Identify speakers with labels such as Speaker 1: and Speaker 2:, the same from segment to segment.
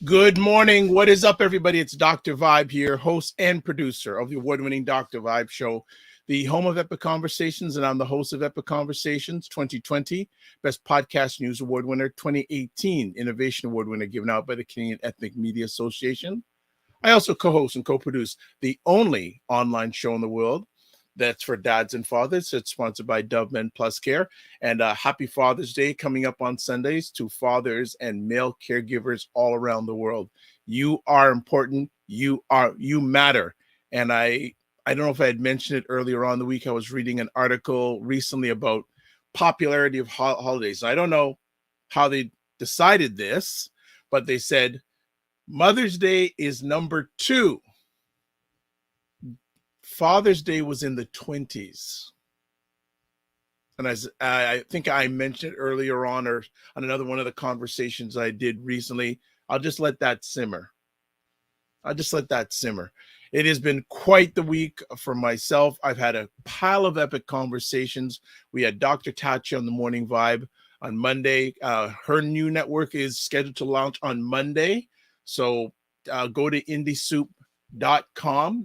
Speaker 1: Good morning. What is up, everybody? It's Dr. Vibe here, host and producer of the award-winning Dr. Vibe Show, the home of Epic Conversations, and I'm the host of Epic Conversations 2020, Best Podcast News Award winner, 2018 Innovation Award winner given out by the Canadian Ethnic Media Association. I also co-host and co-produce the only online show in the world that's for dads and fathers. It's sponsored by Dove Men Plus Care. And happy Father's Day coming up on Sundays to fathers and male caregivers all around the world. You are important. You matter. And I don't know if I had mentioned it earlier on in the week. I was reading an article recently about popularity of holidays. I don't know how they decided this, but they said Mother's Day is number 2. Father's Day was in the 20s. And as I think I mentioned earlier on or on another one of the conversations I did recently, I'll just let that simmer. It has been quite the week for myself. I've had a pile of epic conversations. We had Dr. Tachi on the Morning Vibe on Monday. Her new network is scheduled to launch on Monday. So go to indiesoup.com.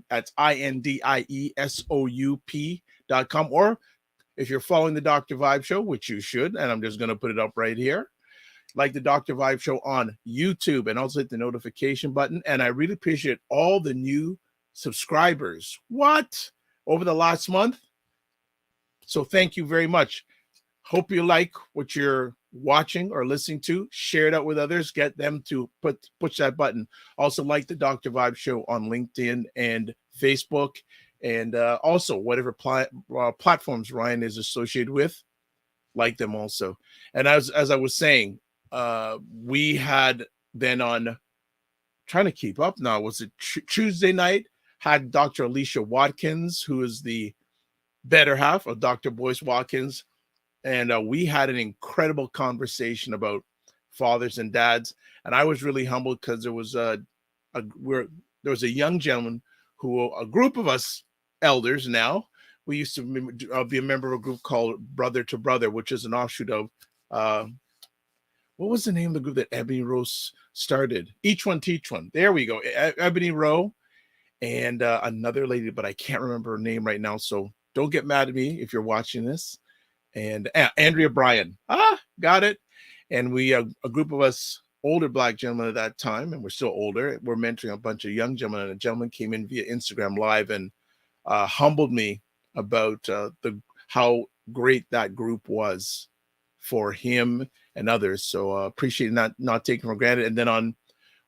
Speaker 1: That's INDIESOUP.com. Or if you're following the Dr. Vibe Show, which you should, and I'm just going to put it up right here, like the Dr. Vibe Show on YouTube, and also hit the notification button. And I really appreciate all the new subscribers. Over the last month. So thank you very much. Hope you like what you're watching or listening to. Share it out with others. Get them to push that button. Also like the Dr. Vibe Show on LinkedIn and Facebook, and also whatever platforms Ryan is associated with, like them also. And as I was saying, we had then on, trying to keep up now, was it Tuesday night, had Dr. Alicia Watkins, who is the better half of Dr. Boyce Watkins. And we had an incredible conversation about fathers and dads. And I was really humbled because there was a young gentleman who, a group of us elders now, we used to be a member of a group called Brother to Brother, which is an offshoot of, what was the name of the group that Ebony Rose started? Each One Teach One. There we go. Ebony Rowe and another lady, but I can't remember her name right now. So don't get mad at me if you're watching this. And Andrea Bryan. Got it. And we, a group of us older Black gentlemen at that time, and we're still older, we're mentoring a bunch of young gentlemen, and a gentleman came in via Instagram Live and humbled me about how great that group was for him and others. So appreciate not taking for granted. And then on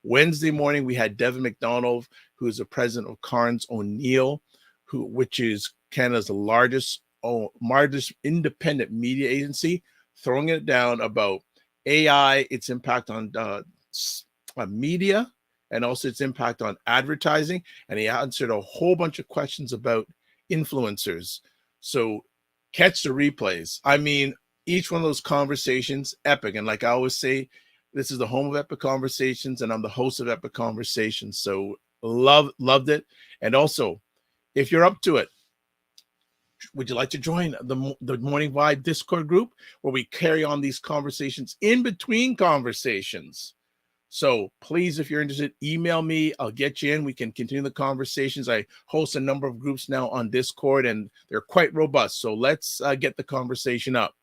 Speaker 1: Wednesday morning, we had Devin McDonald, who is the president of Carnes O'Neill, which is Canada's largest independent media agency, throwing it down about AI, its impact on media, and also its impact on advertising. And he answered a whole bunch of questions about influencers. So catch the replays. I mean, each one of those conversations, epic. And like I always say, this is the home of Epic Conversations, and I'm the host of Epic Conversations. So loved it. And also, if you're up to it, would you like to join the Morning Vibe Discord group where we carry on these conversations in between conversations? So please, if you're interested, email me. I'll get you in. We can continue the conversations. I host a number of groups now on Discord, and they're quite robust. So let's get the conversation up.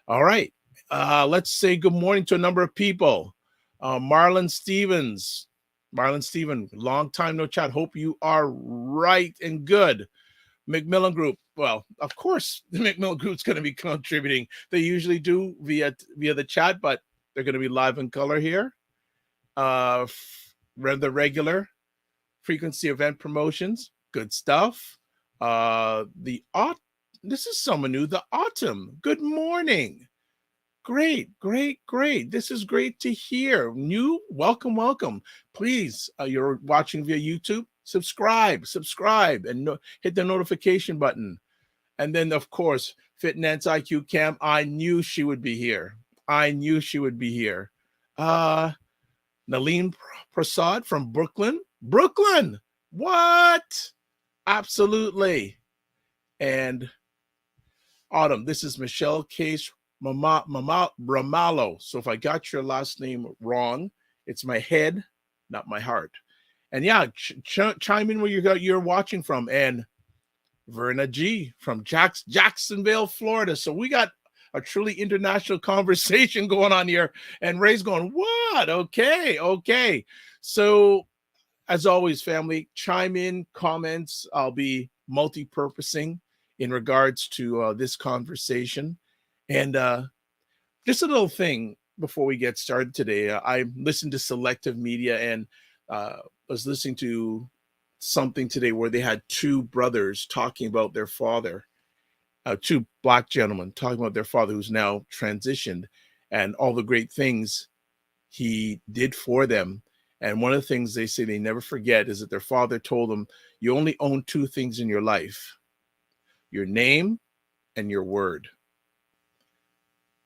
Speaker 1: All right. Let's say good morning to a number of people. Marlon Steven, long time no chat. Hope you are right and good. McMillan Group. Well, of course, the McMillan Group's going to be contributing. They usually do via the chat, but they're going to be live in color here. The regular frequency event promotions, good stuff. This is someone new. The Autumn. Good morning. Great, great, great. This is great to hear. New, welcome, welcome. Please, you're watching via YouTube, subscribe, and hit the notification button. And then, of course, Fitness IQ Cam. I knew she would be here. I knew she would be here. Naleen Prasad from Brooklyn. Brooklyn, what? Absolutely. And Autumn, this is Michelle Case Ramallo. So if I got your last name wrong, it's my head, not my heart. And yeah, chime in where you're watching from. And Verna G from Jacksonville, Florida. So we got a truly international conversation going on here. And Ray's going, what? Okay. So as always, family, chime in, comments. I'll be multi-purposing in regards to this conversation. And just a little thing before we get started today. I listened to selective media and was listening to something today where they had two brothers talking about their father, two Black gentlemen talking about their father who's now transitioned and all the great things he did for them. And one of the things they say they never forget is that their father told them, you only own two things in your life, your name and your word.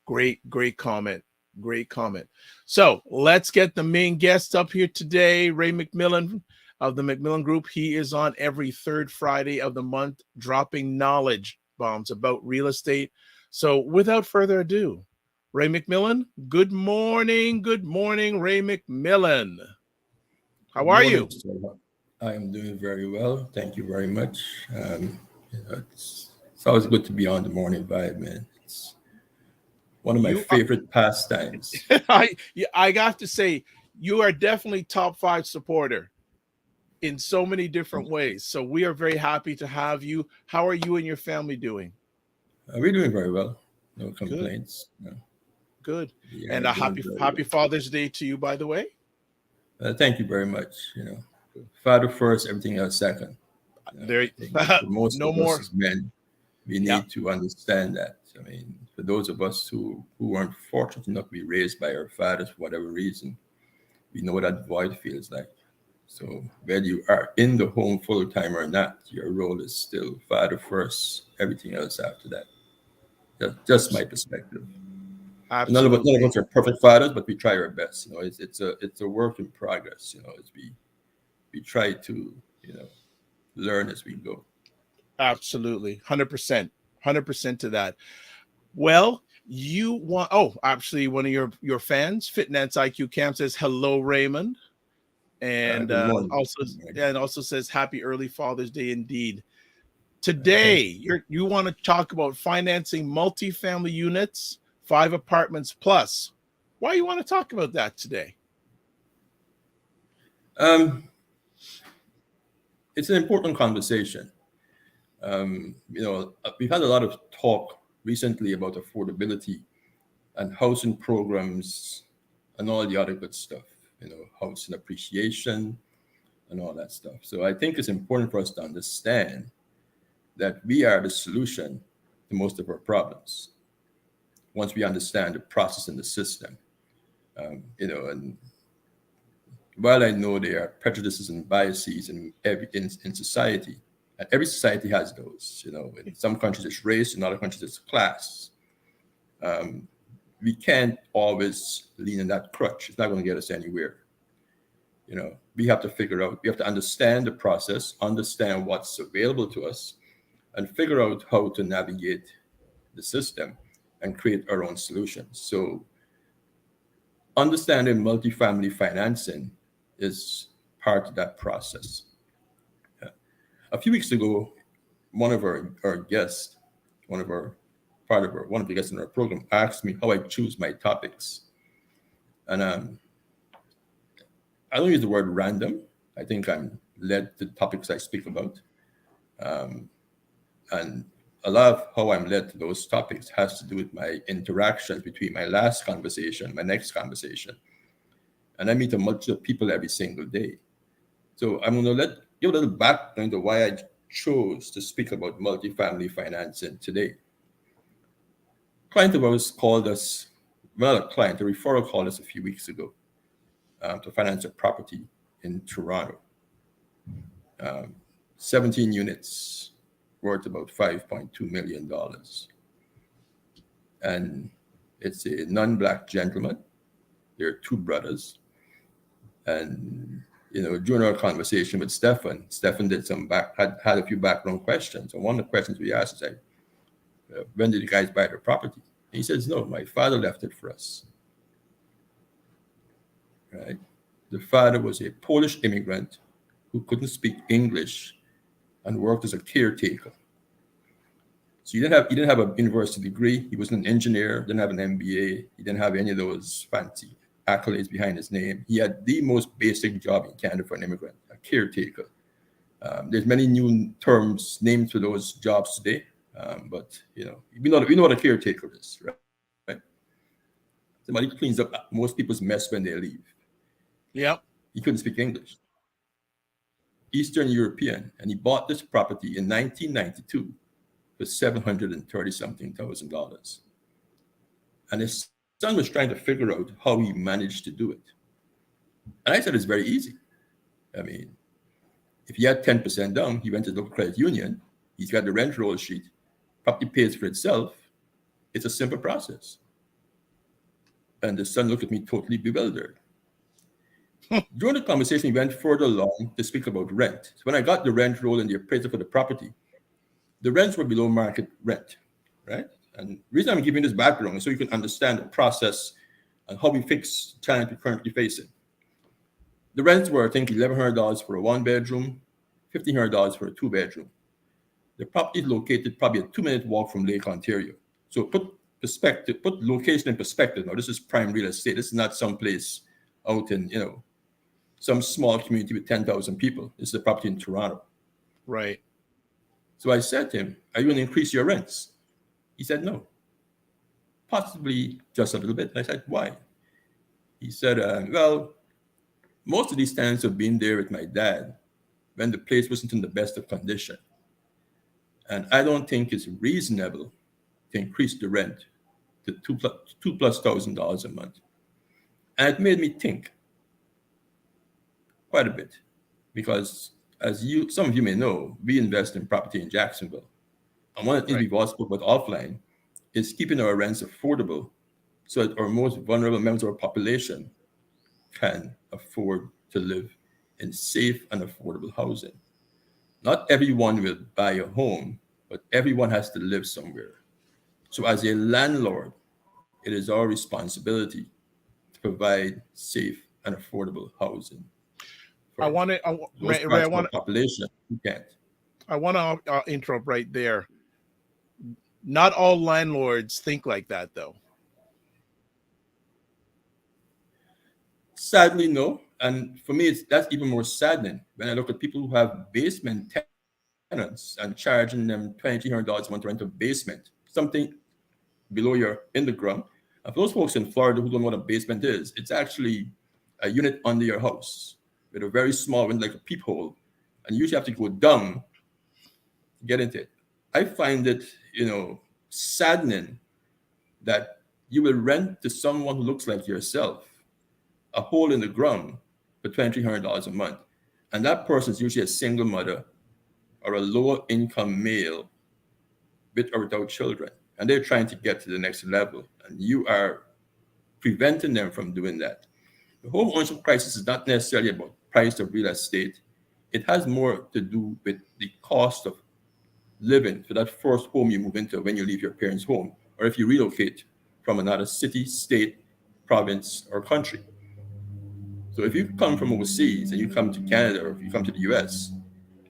Speaker 1: Great comment. Great comment. So let's get the main guest up here today, Ray McMillan of the McMillan Group. He is on every third Friday of the month, dropping knowledge bombs about real estate. So without further ado, Ray McMillan, good morning. Good morning, Ray McMillan. How are you?
Speaker 2: I am doing very well. Thank you very much. It's always good to be on the morning vibe, man. It's one of my favorite pastimes.
Speaker 1: I got to say, you are definitely top 5 supporter in so many different ways. So we are very happy to have you. How are you and your family doing?
Speaker 2: We're doing very well. No complaints.
Speaker 1: Good. And a happy Father's Day to you, by the way.
Speaker 2: Thank you very much. Father first, everything else second. For most of us as men, we need to understand that. I mean, for those of us who weren't fortunate enough to be raised by our fathers for whatever reason, we know what that void feels like. So whether you are in the home full time or not, your role is still father first, everything else after that. That's just my perspective. None of us are perfect fathers, but we try our best. It's a work in progress. As we try to learn as we go.
Speaker 1: Absolutely, 100% to that. Well, you want actually one of your fans, Fitness IQ Camp, says hello, Raymond, and also says happy early Father's Day indeed. Today, you want to talk about financing multifamily units, 5 apartments plus. Why you want to talk about that today?
Speaker 2: It's an important conversation. We've had a lot of talk recently about affordability and housing programs and all the other good stuff, housing appreciation and all that stuff. So I think it's important for us to understand that we are the solution to most of our problems once we understand the process and the system. And while I know there are prejudices and biases in society, and every society has those, in some countries it's race, in other countries it's class. We can't always lean on that crutch. It's not going to get us anywhere. We have to understand the process, understand what's available to us, and figure out how to navigate the system and create our own solutions. So understanding multifamily financing is part of that process. A few weeks ago, one of our guests, one of the guests in our program asked me how I choose my topics. And I don't use the word random. I think I'm led to topics I speak about. And a lot of how I'm led to those topics has to do with my interactions between my last conversation, my next conversation. And I meet a multitude of people every single day. So I'm going to give a little background to why I chose to speak about multifamily financing today. A client of ours called us another client, a referral called us a few weeks ago to finance a property in Toronto. 17 units worth about $5.2 million. And it's a non-Black gentleman. There are two brothers. And, during our conversation with Stefan did had a few background questions. And one of the questions we asked is, when did you guys buy the property? And he says, no, my father left it for us. Right? The father was a Polish immigrant who couldn't speak English and worked as a caretaker. So he didn't have a university degree. He wasn't an engineer, didn't have an MBA. He didn't have any of those fancy accolades behind his name. He had the most basic job in Canada for an immigrant, a caretaker. There's many new terms named for those jobs today, but we know what a caretaker is, right? Somebody cleans up most people's mess when they leave.
Speaker 1: Yep.
Speaker 2: He couldn't speak English. Eastern European, and he bought this property in 1992 for $730-something thousand. And his son was trying to figure out how he managed to do it. And I said, it's very easy. I mean, if he had 10% down, he went to the local credit union, he's got the rent roll sheet, property pays for itself. It's a simple process. And the son looked at me totally bewildered. During the conversation, we went further along to speak about rent. So when I got the rent roll and the appraisal for the property, the rents were below market rent, right? And the reason I'm giving this background is so you can understand the process and how we fix the challenge we're currently facing. The rents were, I think, $1,100 for a one-bedroom, $1,500 for a two-bedroom. The property is located probably a 2-minute walk from Lake Ontario. So put location in perspective. Now, this is prime real estate. This is not someplace out in, some small community with 10,000 people. This is a property in Toronto.
Speaker 1: Right.
Speaker 2: So I said to him, are you going to increase your rents? He said, no. Possibly just a little bit. And I said, why? He said, well, most of these tenants have been there with my dad when the place wasn't in the best of condition. And I don't think it's reasonable to increase the rent to $2,000+ a month. And it made me think quite a bit, because some of you may know, we invest in property in Jacksonville. And one of the things we've all spoken about offline is keeping our rents affordable so that our most vulnerable members of our population can afford to live in safe and affordable housing. Not everyone will buy a home, but everyone has to live somewhere. So as a landlord, it is our responsibility to provide safe and affordable housing.
Speaker 1: Ray, I want
Speaker 2: population. You can't.
Speaker 1: I want to interrupt right there. Not all landlords think like that, though.
Speaker 2: Sadly, no. And for me, that's even more saddening when I look at people who have basement tenants and charging them $2,300 a month to rent a basement, something below your in the ground. And for those folks in Florida who don't know what a basement is, it's actually a unit under your house with a very small window, like a peephole, and you usually have to go down to get into it. I find it, saddening that you will rent to someone who looks like yourself a hole in the ground for $2,300 a month, and that person is usually a single mother or a lower income male with or without children, and they're trying to get to the next level, and you are preventing them from doing that. The home ownership crisis is not necessarily about price of real estate. It has more to do with the cost of living for that first home you move into when you leave your parents' home, or if you relocate from another city, state, province, or country. So if you come from overseas and you come to Canada, or if you come to the US,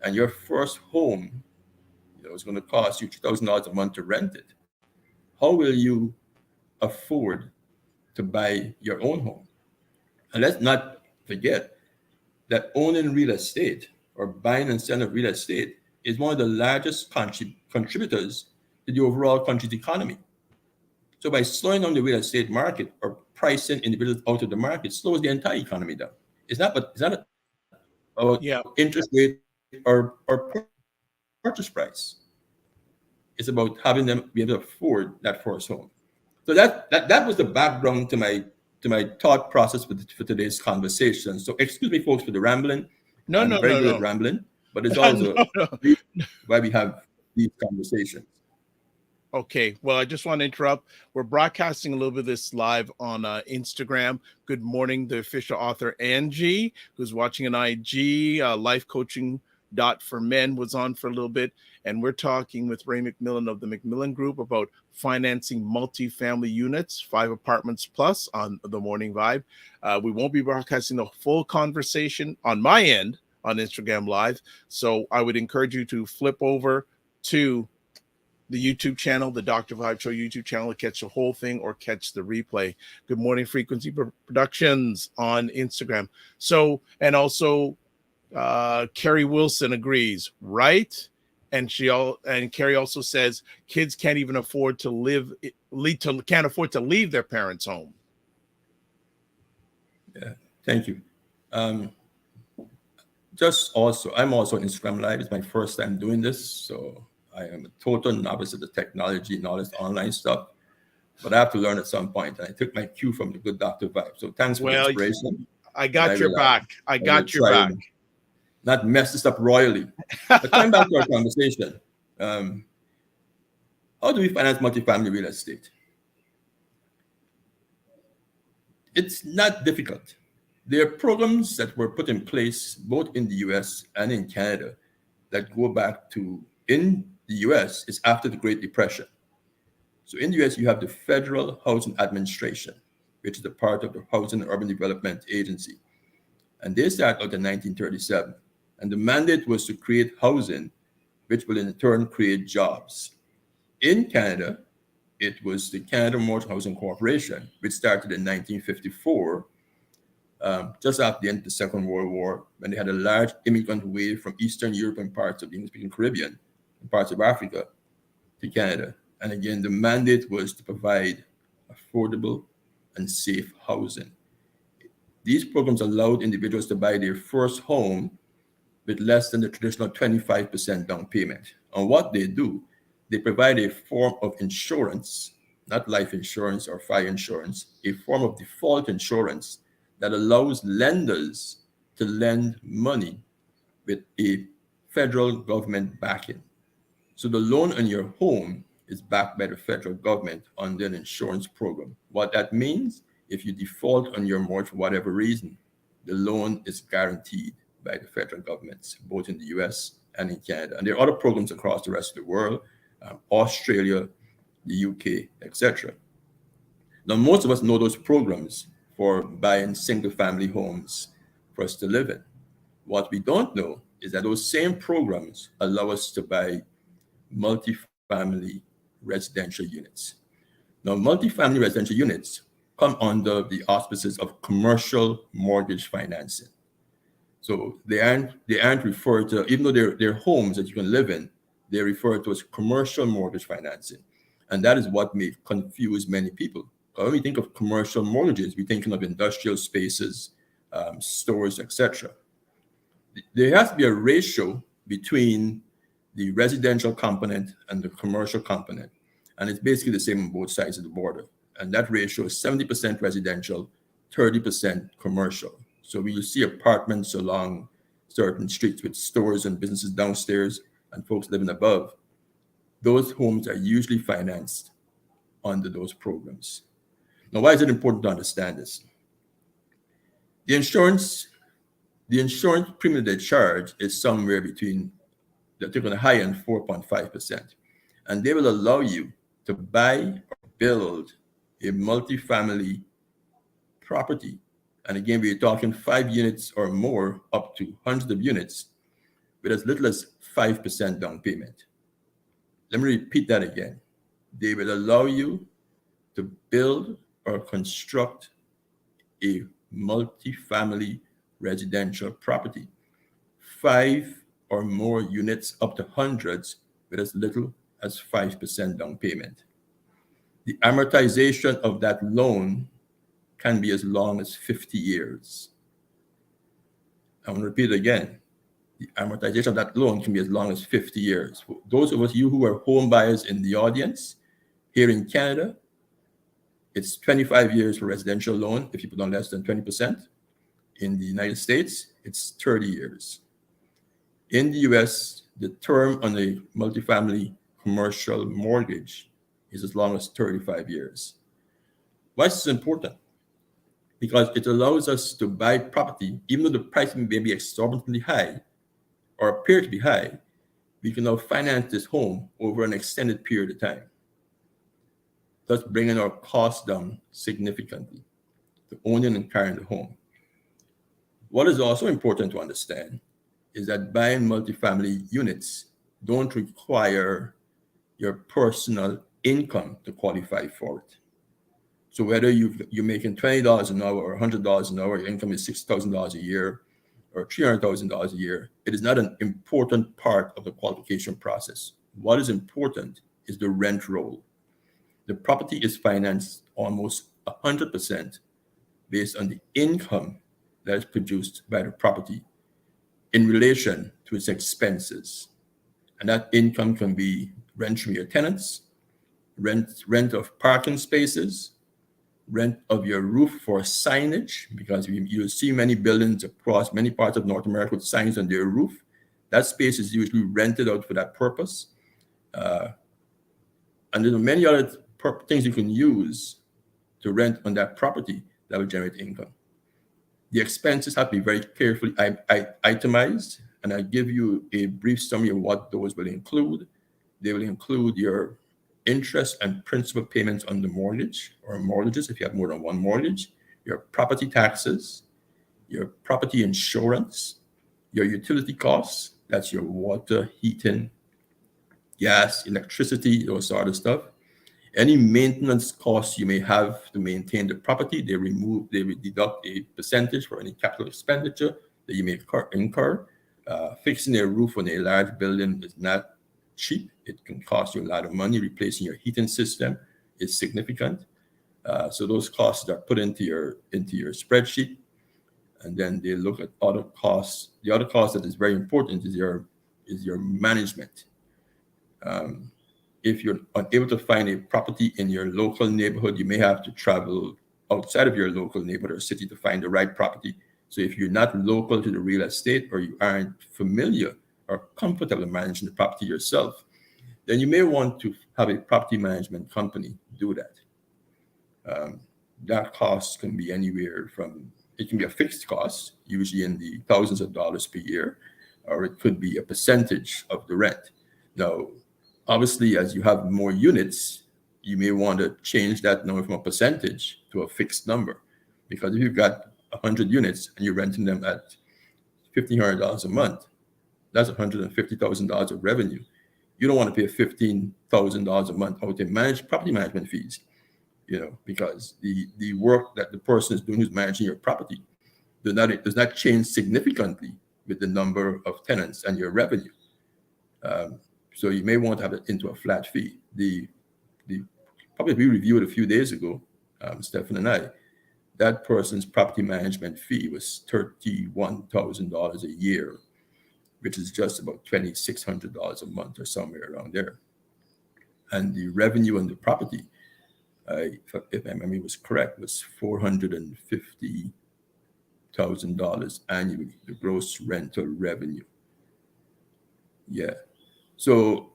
Speaker 2: and your first home is going to cost you $2,000 a month to rent it, how will you afford to buy your own home? And let's not forget that owning real estate or buying and selling real estate is one of the largest contributors to the overall country's economy. So by slowing down the real estate market or pricing individuals out of the market slows the entire economy down. It's not about interest rate or purchase price. It's about having them be able to afford that first home. So that was the background to my thought process for today's conversation. So excuse me, folks, for the rambling. I'm very good at rambling, but it's also why we have these conversations.
Speaker 1: Okay, well, I just want to interrupt. We're broadcasting a little bit of this live on Instagram. Good morning, the official author Angie, who's watching an IG. Life Coaching for Men was on for a little bit, and we're talking with Ray McMillan of the McMillan Group about financing multifamily units, 5 apartments plus on the Morning Vibe. We won't be broadcasting the full conversation on my end on Instagram Live, so I would encourage you to flip over to the YouTube channel, the Dr. Vibe Show YouTube channel, to catch the whole thing or catch the replay. Good morning, Frequency Productions on Instagram. So, and also Carrie Wilson agrees, right? And Carrie also says kids can't even afford to can't afford to leave their parents' home.
Speaker 2: Yeah, thank you. I'm also on Instagram Live. It's my first time doing this, so I am a total novice of the technology and all this online stuff, but I have to learn at some point. And I took my cue from the good Dr. Vibe. So thanks for the inspiration.
Speaker 1: I got your back. I got your back.
Speaker 2: Not mess this up royally. But coming back to our conversation, how do we finance multifamily real estate? It's not difficult. There are programs that were put in place both in the US and in Canada that go back to, in the US, is after the Great Depression. So in the US, you have the Federal Housing Administration, which is a part of the Housing and Urban Development Agency. And they started out in 1937. And the mandate was to create housing, which will in turn create jobs. In Canada, it was the Canada Mortgage Housing Corporation, which started in 1954, just after the end of the Second World War, when they had a large immigrant wave from Eastern Europe and parts of the English-speaking Caribbean and parts of Africa to Canada. And again, the mandate was to provide affordable and safe housing. These programs allowed individuals to buy their first home with less than the traditional 25% down payment. And what they do, they provide a form of insurance, not life insurance or fire insurance, a form of default insurance that allows lenders to lend money with a federal government backing. So the loan on your home is backed by the federal government under an insurance program. What that means, if you default on your mortgage for whatever reason, the loan is guaranteed by the federal governments, both in the US and in Canada. And there are other programs across the rest of the world, Australia, the UK, etc. Now, most of us know those programs for buying single-family homes for us to live in. What we don't know is that those same programs allow us to buy multifamily residential units. Now, multifamily residential units come under the auspices of commercial mortgage financing. So they aren't referred to, even though they're homes that you can live in, they're referred to as commercial mortgage financing. And that is what may confuse many people. When we think of commercial mortgages, we're thinking of industrial spaces, stores, etc. There has to be a ratio between the residential component and the commercial component. And it's basically the same on both sides of the border. And that ratio is 70% residential, 30% commercial. So we will see apartments along certain streets with stores and businesses downstairs and folks living above. Those homes are usually financed under those programs. Now, why is it important to understand this? The insurance premium they charge is somewhere between, on the high end, 4.5%. And they will allow you to buy or build a multifamily property. And again, we're talking 5 units or more, up to hundreds of units, with as little as 5% down payment. Let me repeat that again. They will allow you to build or construct a multifamily residential property, 5 or more units, up to hundreds, with as little as 5% down payment. The amortization of that loan can be as long as 50 years. I'm going to repeat it again. The amortization of that loan can be as long as 50 years. For those of you who are home buyers in the audience, here in Canada, It's 25 years for residential loan if you put on less than 20%. In the United States, it's 30 years. In the US, the term on a multifamily commercial mortgage is as long as 35 years. Why is this important? Because it allows us to buy property, even though the price may be exorbitantly high or appear to be high, we can now finance this home over an extended period of time, thus bringing our costs down significantly to owning and carrying the home. What is also important to understand is that buying multifamily units don't require your personal income to qualify for it. So whether you're making $20 an hour or $100 an hour, your income is $6,000 a year or $300,000 a year, it is not an important part of the qualification process. What is important is the rent roll. The property is financed almost 100% based on the income that is produced by the property in relation to its expenses. And that income can be rent from your tenants, rent of parking spaces, rent of your roof for signage, because you'll see many buildings across many parts of North America with signs on their roof. That space is usually rented out for that purpose. And there are many other things you can use to rent on that property that will generate income. The expenses have to be very carefully itemized, and I give you a brief summary of what those will include. They will include your interest and principal payments on the mortgage or mortgages if you have more than one mortgage, your property taxes, your property insurance, your utility costs, that's your water, heating, gas, electricity, those sort of stuff. Any maintenance costs you may have to maintain the property, they will deduct a percentage for any capital expenditure that you may incur. Fixing a roof on a large building is not cheap. It can cost you a lot of money. Replacing your heating system is significant. So those costs are put into your spreadsheet, and then they look at other costs. The other cost that is very important is your management. If you're unable to find a property in your local neighborhood, you may have to travel outside of your local neighborhood or city to find the right property. So if you're not local to the real estate, or you aren't familiar or comfortable managing the property yourself, then you may want to have a property management company do that. That cost can be anywhere from, it can be a fixed cost, usually in the thousands of dollars per year, or it could be a percentage of the rent. Now, obviously, as you have more units, you may want to change that number from a percentage to a fixed number. Because if you've got 100 units and you're renting them at $1,500 a month, that's $150,000 of revenue. You don't want to pay $15,000 a month out in property management fees, because the work that the person is doing who's managing your property does not change significantly with the number of tenants and your revenue. So you may want to have it into a flat fee. The property we reviewed a few days ago, Stefan and I, that person's property management fee was $31,000 a year, which is just about $2,600 a month or somewhere around there. And the revenue on the property, if my memory was correct, was $450,000 annually, the gross rental revenue. Yeah. So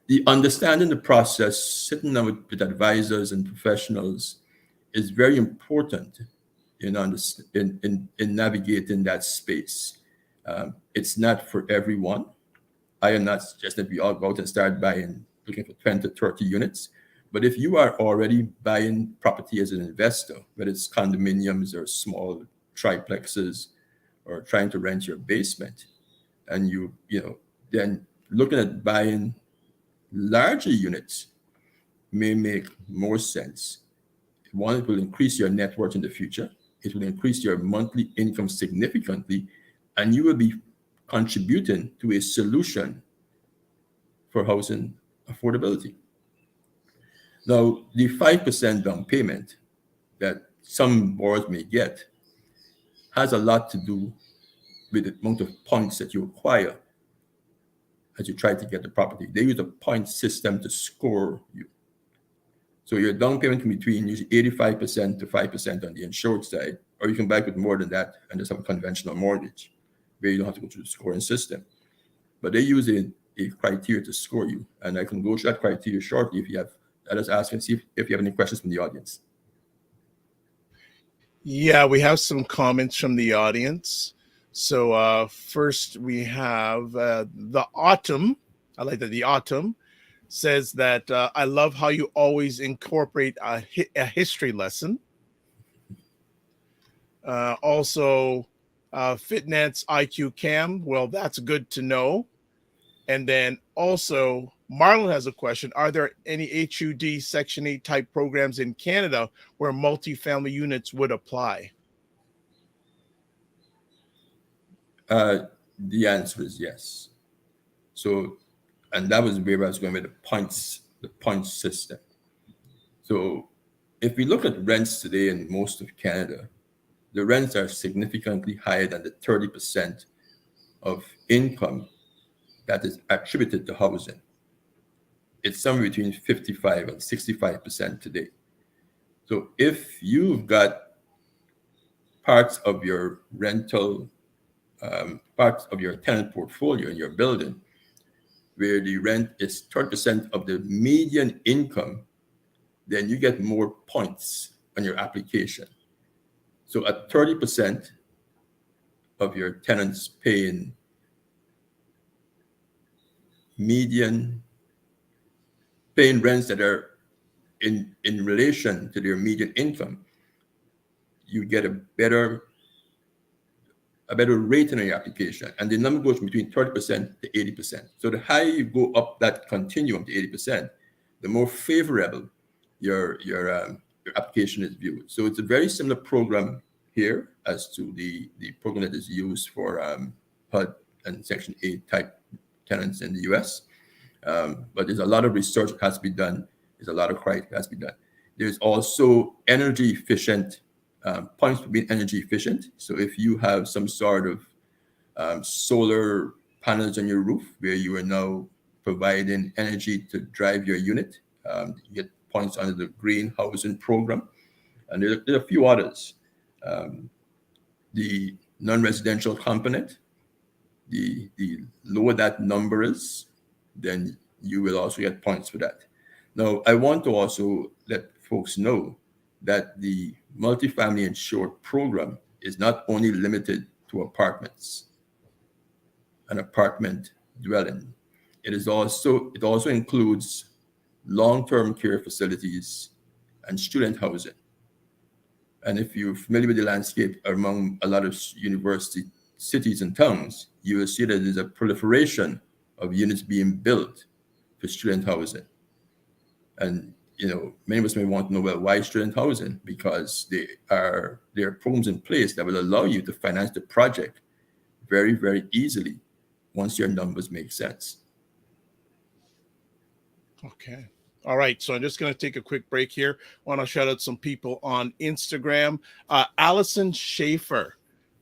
Speaker 2: the understanding the process, sitting down with advisors and professionals, is very important in navigating that space. It's not for everyone. I am not suggesting that we all go out and start looking for 20 to 30 units. But if you are already buying property as an investor, whether it's condominiums or small triplexes, or trying to rent your basement, and then looking at buying larger units may make more sense. One, it will increase your net worth in the future. It will increase your monthly income significantly, and you will be contributing to a solution for housing affordability. Now, the 5% down payment that some borrowers may get has a lot to do with the amount of points that you acquire as you try to get the property. They use a point system to score you. So your down payment can be between usually 85% to 5% on the insured side, or you can buy with more than that and just have a conventional mortgage where you don't have to go through the scoring system. But they use a criteria to score you, and I can go through that criteria shortly if you have. Let us ask and see if you have any questions from the audience.
Speaker 1: Yeah, we have some comments from the audience. So first we have the Autumn. I like that. The Autumn says that I love how you always incorporate a history lesson. Also, Fitnet's IQ Cam. Well, that's good to know. And then also, Marlon has a question. Are there any HUD Section 8 type programs in Canada where multifamily units would apply?
Speaker 2: The answer is yes. So, and that was where I was going with the points system. So if we look at rents today in most of Canada, the rents are significantly higher than the 30% of income that is attributed to housing. It's somewhere between 55 and 65% today. So if you've got parts of your rental, parts of your tenant portfolio in your building where the rent is 30% of the median income, then you get more points on your application. So at 30% of your tenants paying rents that are in relation to their median income, you get a better rate on your application. And the number goes between 30% to 80%. So the higher you go up that continuum to 80%, the more favorable your application is viewed. So it's a very similar program here as to the program that is used for HUD and Section 8 type tenants in the US. But there's a lot of research that has to be done. There's a lot of criteria that has to be done. There's also energy efficient points for being energy efficient. So if you have some sort of solar panels on your roof where you are now providing energy to drive your unit, you get points under the green housing program. And there are a few others. The non-residential component, the lower that number is, then you will also get points for that. Now, I want to also let folks know that the multifamily insured program is not only limited to apartments, an apartment dwelling. It also includes long-term care facilities and student housing. And if you're familiar with the landscape among a lot of university cities and towns, you will see that there's a proliferation of units being built for student housing. And many of us may want to know, well, why student housing? Because there are programs in place that will allow you to finance the project very, very easily once your numbers make sense.
Speaker 1: Okay. All right. So I'm just going to take a quick break here. I want to shout out some people on Instagram. Allison Schaefer,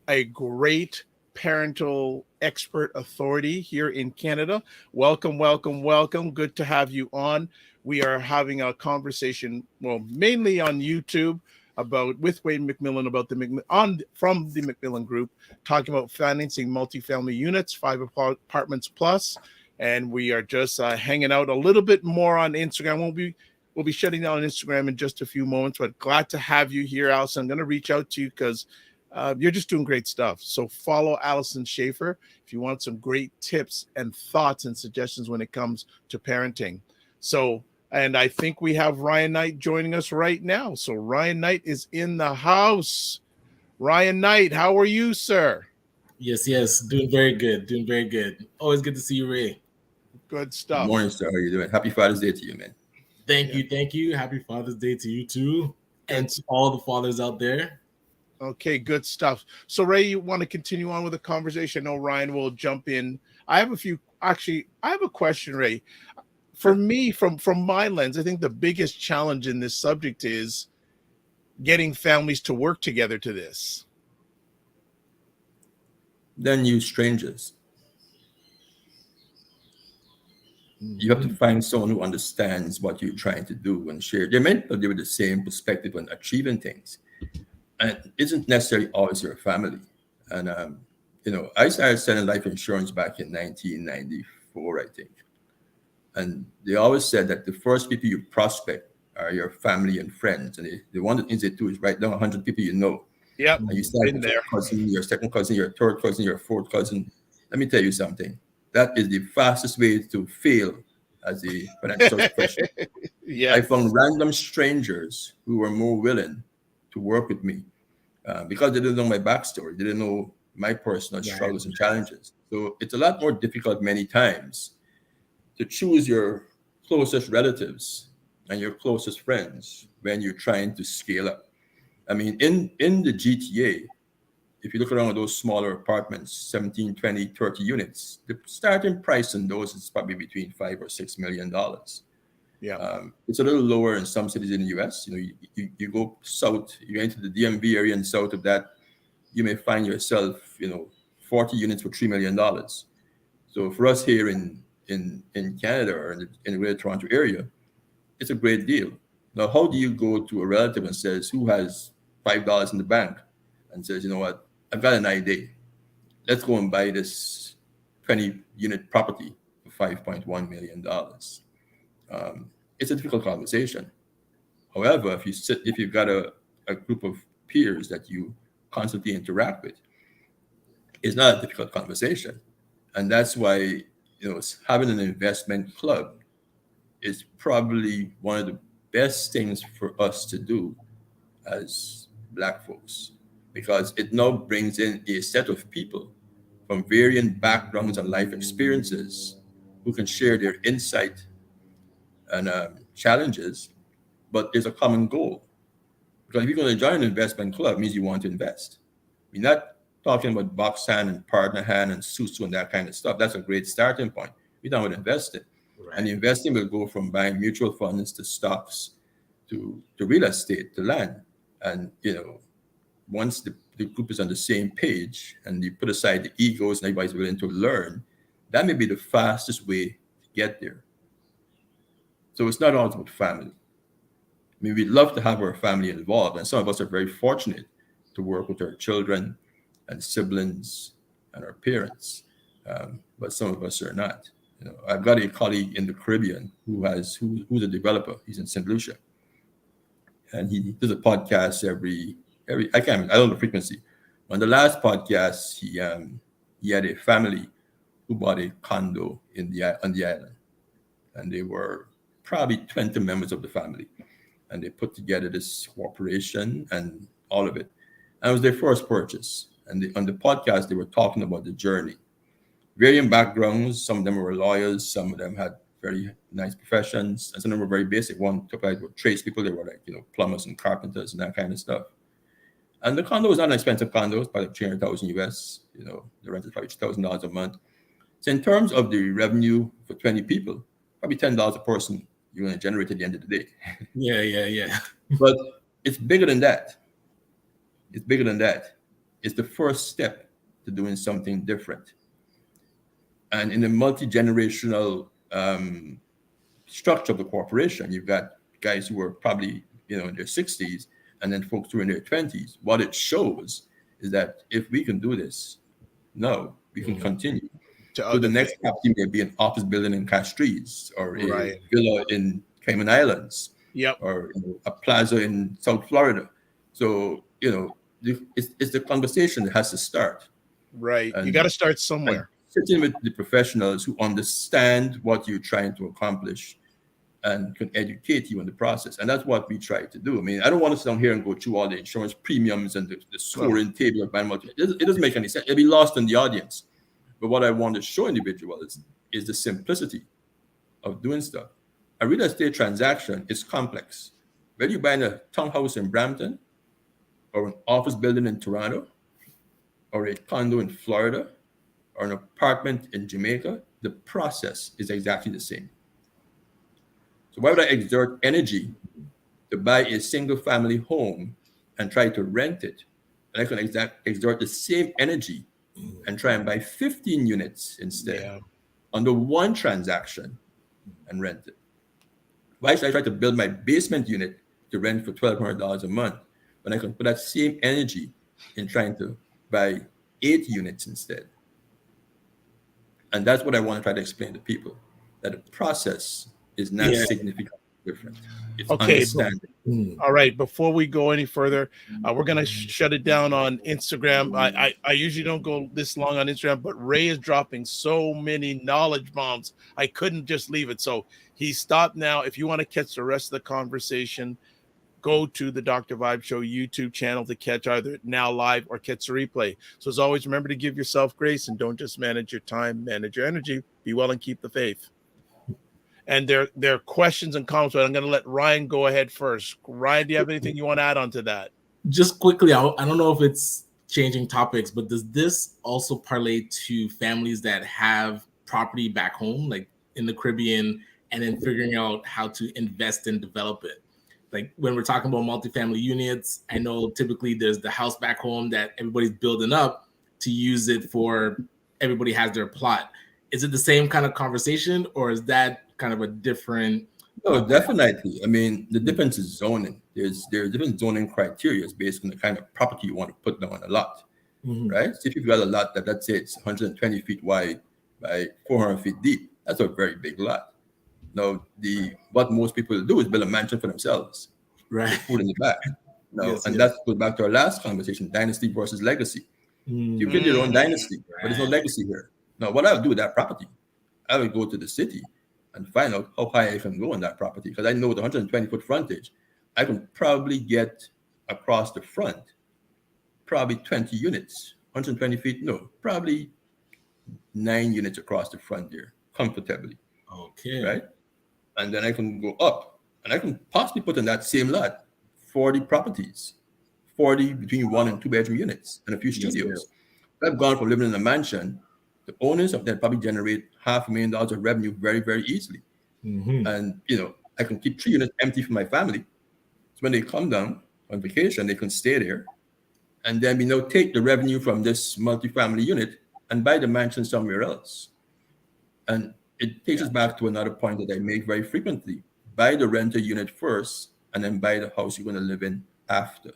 Speaker 1: a great parental expert authority here in Canada. Welcome, welcome, welcome. Good to have you on. We are having a conversation, well, mainly on YouTube with Ray McMillan about from the McMillan Group, talking about financing multifamily units, 5 apartments plus. And we are just hanging out a little bit more on Instagram. We'll be shutting down Instagram in just a few moments, but glad to have you here, Allison. I'm going to reach out to you because you're just doing great stuff. So follow Allison Schaefer if you want some great tips and thoughts and suggestions when it comes to parenting. So, and I think we have Ryan Knight joining us right now. So Ryan Knight is in the house. Ryan Knight, how are you, sir?
Speaker 3: Yes. Doing very good. Always good to see you, Ray.
Speaker 1: Good stuff.
Speaker 2: Good morning, sir. How are you doing? Happy Father's Day to you, man.
Speaker 3: Thank you. Happy Father's Day to you too. And to all the fathers out there.
Speaker 1: Okay, good stuff. So Ray, you want to continue on with the conversation? I know Ryan will jump in. I have a question, Ray. For me, from my lens, I think the biggest challenge in this subject is getting families to work together to this.
Speaker 2: Then use strangers. You have to find someone who understands what you're trying to do and share. They're meant to give the same perspective on achieving things. And it isn't necessarily always your family. And, I started selling life insurance back in 1994, I think. And they always said that the first people you prospect are your family and friends. And the one thing they do is write down 100 people you know.
Speaker 1: Yep.
Speaker 2: And you start with your cousin, your second cousin, your third cousin, your fourth cousin. Let me tell you something. That is the fastest way to fail as a financial professional.
Speaker 1: Yeah.
Speaker 2: I found random strangers who were more willing to work with me because they didn't know my backstory. They didn't know my personal struggles and challenges. So it's a lot more difficult many times to choose your closest relatives and your closest friends when you're trying to scale up. I mean, in the GTA, if you look around at those smaller apartments, 17, 20, 30 units, the starting price in those is probably between $5 or $6 million.
Speaker 1: Yeah.
Speaker 2: It's a little lower in some cities in the US. You go south, you enter the DMV area, and south of that, you may find yourself, 40 units for $3 million. So for us here in Canada or in the Greater Toronto area, it's a great deal. Now, how do you go to a relative and says, who has $5 in the bank, and says, you know what, I've got an idea. Let's go and buy this 20-unit property for $5.1 million. It's a difficult conversation. However, if you've got a group of peers that you constantly interact with, it's not a difficult conversation. And that's why, having an investment club is probably one of the best things for us to do as Black folks, because it now brings in a set of people from varying backgrounds and life experiences who can share their insight and challenges, but there's a common goal. Because if you're going to join an investment club, it means you want to invest. We're not talking about box hand and partner hand and susu and that kind of stuff. That's a great starting point. We're talking about investing. Right. And investing will go from buying mutual funds to stocks to real estate, to land. And, once the group is on the same page and you put aside the egos and everybody's willing to learn, that may be the fastest way to get there. So it's not all about family. I mean, we'd love to have our family involved, and some of us are very fortunate to work with our children and siblings and our parents, but some of us are not. I've got a colleague in the Caribbean who's a developer. He's in St. Lucia, and he does a podcast every I don't know the frequency. On the last podcast, he had a family who bought a condo on the island, and they were probably 20 members of the family, and they put together this corporation and all of it. And it was their first purchase. And on the podcast, they were talking about the journey. Varying backgrounds. Some of them were lawyers. Some of them had very nice professions. And some of them were very basic. One took like tradespeople. They were like, plumbers and carpenters and that kind of stuff. And the condo was not an expensive condo. It's probably $300,000 US. The rent is probably $2,000 a month. So in terms of the revenue for 20 people, probably $10 a person you're going to generate at the end of the day.
Speaker 3: Yeah.
Speaker 2: But it's bigger than that. It's the first step to doing something different. And in the multi-generational structure of the corporation, you've got guys who are probably in their 60s, and then folks who are in their 20s. What it shows is that if we can do this, we can continue. So the next property may be an office building in Castries, or a villa in Cayman Islands, or a plaza in South Florida. So it's the conversation that has to start.
Speaker 1: Right. You got to start somewhere.
Speaker 2: Sitting with the professionals who understand what you're trying to accomplish and can educate you in the process. And that's what we try to do. I mean, I don't want to sit down here and go through all the insurance premiums and the scoring table of multi. It doesn't make any sense. It'll be lost in the audience. But what I want to show individuals is the simplicity of doing stuff. A real estate transaction is complex. Whether you're buying a townhouse in Brampton, or an office building in Toronto, or a condo in Florida, or an apartment in Jamaica, the process is exactly the same. So why would I exert energy to buy a single family home and try to rent it? And I can exert the same energy and try and buy 15 units instead under one transaction and rent it? Why should I try to build my basement unit to rent for $1,200 a month when I can put that same energy in trying to buy 8 units instead? And that's what I want to try to explain to people, that the process is not significantly different. It's understanding.
Speaker 1: All right. Before we go any further, we're going to shut it down on Instagram. I usually don't go this long on Instagram, but Ray is dropping so many knowledge bombs. I couldn't just leave it. So he stopped now. If you want to catch the rest of the conversation, go to the Dr. Vibe Show YouTube channel to catch either now live or catch the replay. So as always, remember to give yourself grace and don't just manage your time, manage your energy. Be well and keep the faith. And there are questions and comments, but I'm going to let Ryan go ahead first. Ryan, do you have anything you want to add on to that?
Speaker 3: Just quickly, I don't know if it's changing topics, but does this also parlay to families that have property back home, like in the Caribbean, and then figuring out how to invest and develop it? Like when we're talking about multifamily units, I know typically there's the house back home that everybody's building up to use it for, everybody has their plot. Is it the same kind of conversation, or is that kind of a different?
Speaker 2: No, definitely. I mean, the difference is zoning. There are different zoning criteria based on the kind of property you want to put down on a lot, right? So if you've got a lot that, let's say it's 120 feet wide by 400 feet deep, that's a very big lot. Now, what most people do is build a mansion for themselves,
Speaker 3: right?
Speaker 2: Put in the back. That goes back to our last conversation: dynasty versus legacy. You build your own dynasty, but there's no legacy here. Now, what I would do with that property, I would go to the city and find out how high I can go on that property, because I know the 120-foot frontage, I can probably get across the front probably 20 units. 120 feet, no, probably 9 units across the front there comfortably.
Speaker 3: Okay.
Speaker 2: Right? And then I can go up and I can possibly put in that same lot 40 properties, 40 between 1 and 2 bedroom units and a few studios. I've gone from living in a mansion. The owners of that probably generate $500,000 of revenue very, very easily. And, I can keep 3 units empty for my family. So when they come down on vacation, they can stay there. And then, take the revenue from this multifamily unit and buy the mansion somewhere else. And it takes us back to another point that I make very frequently. Buy the rental unit first and then buy the house you're going to live in after.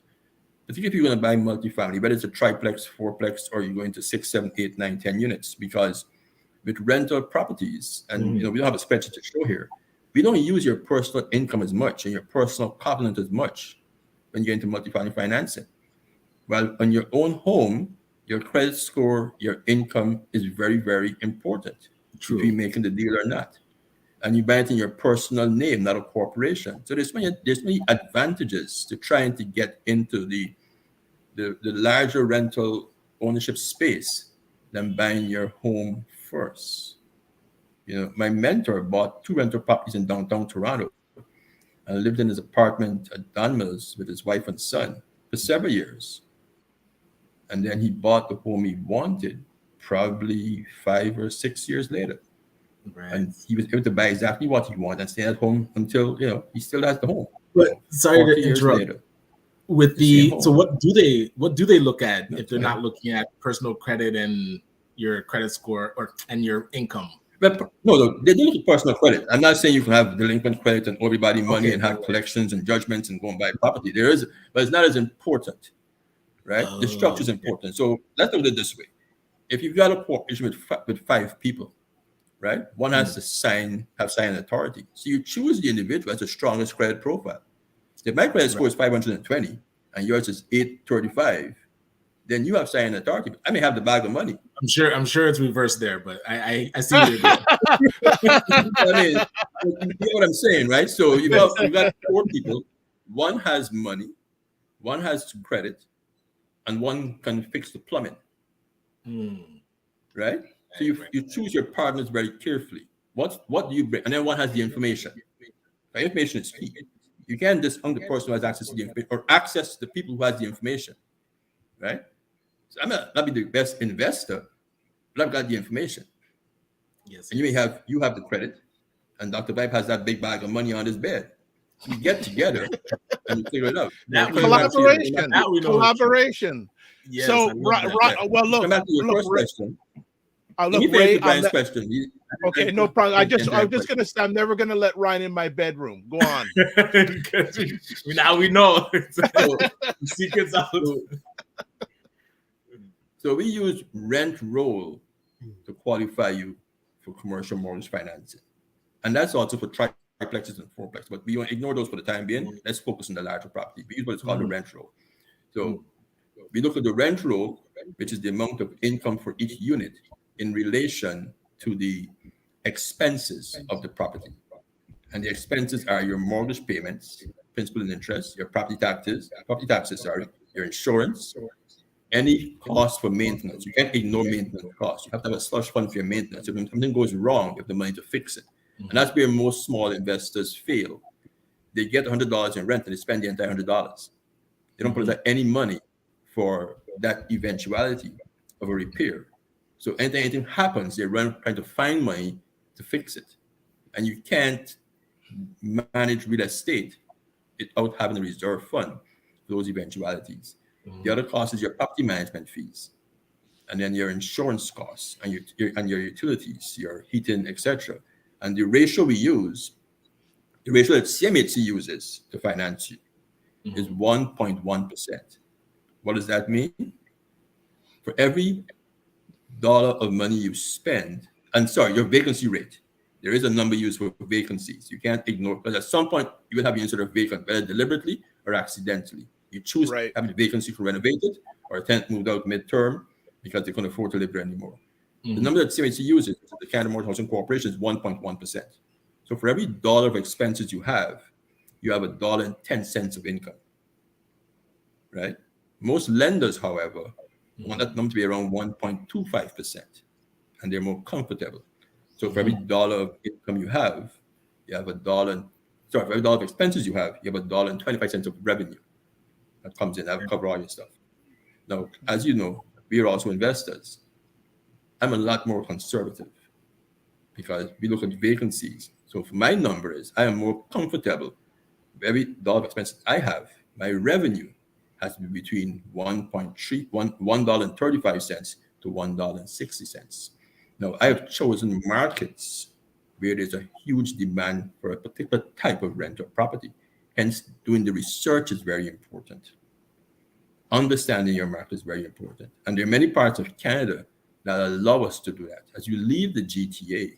Speaker 2: Particularly if you're going to buy multifamily, whether it's a triplex, fourplex, or you're going to 6, 7, 8, 9, 10 units. Because with rental properties, and we don't have a spreadsheet to show here, we don't use your personal income as much and your personal covenant as much when you're into multifamily financing. Well, on your own home, your credit score, your income is very, very important. True. If you're making the deal or not. And you buy it in your personal name, not a corporation. So there's many advantages to trying to get into the larger rental ownership space than buying your home first. My mentor bought 2 rental properties in downtown Toronto and lived in his apartment at Don Mills with his wife and son for several years. And then he bought the home he wanted probably 5 or 6 years later. Right. And he was able to buy exactly what he wanted and stay at home until, he still has the home.
Speaker 3: But sorry to interrupt. With so what do they look at if they're not looking at personal credit and your credit score and your income?
Speaker 2: But no, they do look at personal credit. I'm not saying you can have delinquent credit and owe everybody money and have collections and judgments and go and buy property. There is, but it's not as important, right? The structure is important. So let's look at it this way. If you've got a corporation with 5 people, right? One has to have sign authority. So you choose the individual as the strongest credit profile. If my credit score is 520 and yours is 835, then you have sign authority. I may have the bag of money.
Speaker 3: I'm sure it's reversed there, but I see what you're doing.
Speaker 2: I mean, you know what I'm saying, right? So you got 4 people. One has money, one has credit, and one can fix the plumbing. Right? So you choose your partners very carefully. What do you bring? And then one has the information. The information is key. You can't just the person who has access to the information or access the people who has the information, right? So I may not be the best investor, but I've got the information.
Speaker 3: Yes.
Speaker 2: And you have the credit, and Dr. Vibe has that big bag of money on his bed. So we get together and we figure it out.
Speaker 1: Collaboration.
Speaker 3: Yes,
Speaker 1: so, well, look.
Speaker 2: Come back to your first question.
Speaker 1: Look,
Speaker 2: Ray, Brian's question.
Speaker 1: Okay, no problem. I'm just gonna say I'm never gonna let Ryan in my bedroom. Go on.
Speaker 3: Now we know. Secrets out.
Speaker 2: So we use rent roll to qualify you for commercial mortgage financing, and that's also for triplexes and fourplexes. But we won't ignore those for the time being. Let's focus on the larger property. We use what is called the rent roll. So we look at the rent roll, which is the amount of income for each unit in relation to the expenses of the property. And the expenses are your mortgage payments, principal and interest, your property taxes, your insurance, any cost for maintenance. You can't ignore maintenance costs. You have to have a slush fund for your maintenance. If something goes wrong, you have the money to fix it. And that's where most small investors fail. They get $100 in rent and they spend the entire $100. They don't put aside any money for that eventuality of a repair. So anything happens, they run trying to find money to fix it. And you can't manage real estate without having a reserve fund for those eventualities. The other cost is your property management fees, and then your insurance costs and your utilities, your heating, etc. And the ratio we use, the ratio that CMHC uses to finance you, is 1.1%. What does that mean? For every dollar of money you spend, your vacancy rate. There is a number used for vacancies. You can't ignore, because at some point you will have your sort of vacant, whether deliberately or accidentally. You choose to have the vacancy for renovated, or a tenant moved out midterm because they couldn't afford to live there anymore. The number that CMHC uses, the Canada Mortgage Housing Corporation, is 1.1%. So for every dollar of expenses you have $1.10 of income, right? Most lenders, however, want that number to be around 1.25%, and they're more comfortable. So for every dollar of income you have $1. For every dollar of expenses you have $1.25 of revenue that comes in. That will cover all your stuff. Now, as you know, we are also investors. I'm a lot more conservative because we look at vacancies. So for my number is, I am more comfortable with every dollar of expenses I have. My revenue has to be between $1.35 to $1.60. Now, I have chosen markets where there's a huge demand for a particular type of rental property. Hence, doing the research is very important. Understanding your market is very important. And there are many parts of Canada that allow us to do that. As you leave the GTA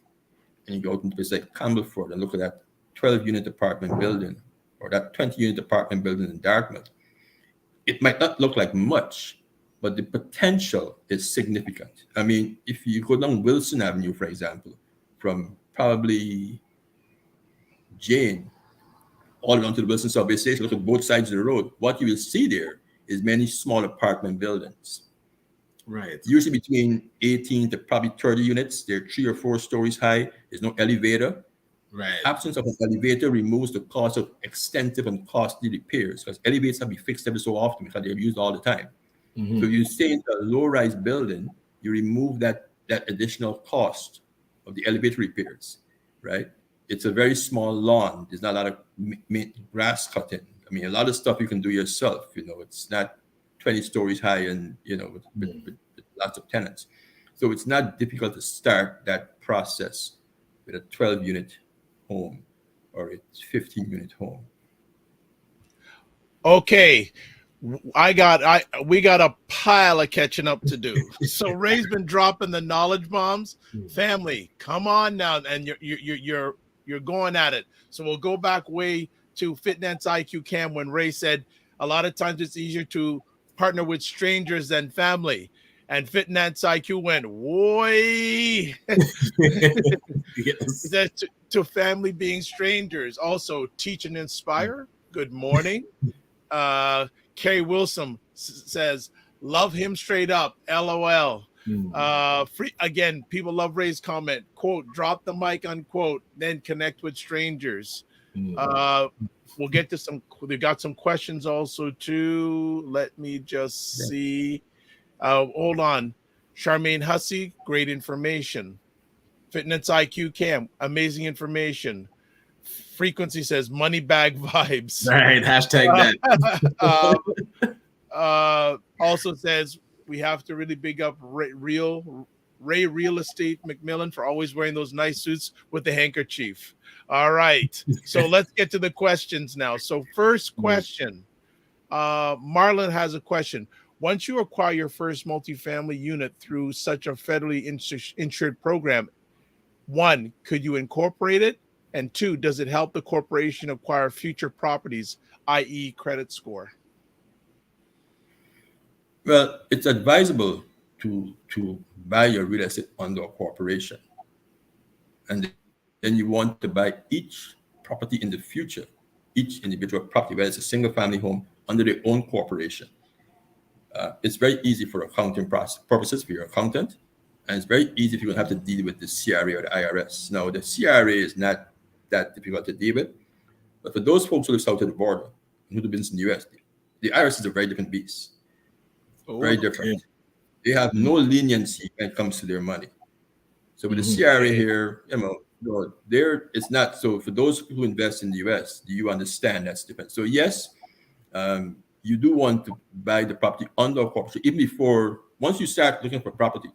Speaker 2: and you go into places like Campbellford and look at that 12-unit apartment building or that 20-unit apartment building in Dartmouth, it might not look like much, but the potential is significant. I mean, if you go down Wilson Avenue, for example, from probably Jane all down to the Wilson subway station, look at both sides of the road, what you will see there is many small apartment buildings.
Speaker 3: Right.
Speaker 2: Usually between 18 to probably 30 units. They're 3 or 4 stories high. There's no elevator.
Speaker 3: Right.
Speaker 2: Absence of an elevator removes the cost of extensive and costly repairs, because elevators have to be fixed every so often because they're used all the time. So you stay in a low-rise building, you remove that additional cost of the elevator repairs, right? It's a very small lawn. There's not a lot of grass cutting. I mean, a lot of stuff you can do yourself. It's not 20 stories high and, with lots of tenants. So it's not difficult to start that process with a 12-unit home or a 15-unit home.
Speaker 1: Okay. We got a pile of catching up to do. So Ray's been dropping the knowledge bombs. Family, come on now, and you're going at it. So we'll go back way to Finance IQ Cam when Ray said a lot of times it's easier to partner with strangers than family, and Finance IQ went, "Woy." Yes. That to family being strangers. Also, teach and inspire. Good morning. Kerry Wilson says, love him straight up. LOL. Again, people love Ray's comment. Quote, drop the mic, unquote, then connect with strangers. We'll get to some, we've got some questions also too. Let me just see. Hold on. Charmaine Hussey, great information. Fitness IQ Cam, amazing information. Frequency says money bag vibes.
Speaker 3: Right. Hashtag that.
Speaker 1: Also says we have to really big up Real Ray Real Estate McMillan, for always wearing those nice suits with the handkerchief. All right. So let's get to the questions now. So first question, Marlon has a question. Once you acquire your first multifamily unit through such a federally insured program, 1, could you incorporate it? And 2, does it help the corporation acquire future properties, i.e. credit score?
Speaker 2: Well, it's advisable to buy your real estate under a corporation. And then you want to buy each property in the future, each individual property, whether it's a single family home, under their own corporation. It's very easy for accounting purposes for your accountant. And it's very easy if you don't have to deal with the CRA or the IRS. Now, the CRA is not that difficult to deal with. But for those folks who live south of the border, who do business in the US, the IRS is a very different beast. Very different. They have no leniency when it comes to their money. So with the CRA here, there it's not. So for those who invest in the US, do you understand that's different? So yes, you do want to buy the property under a corporation, even before, once you start looking for property,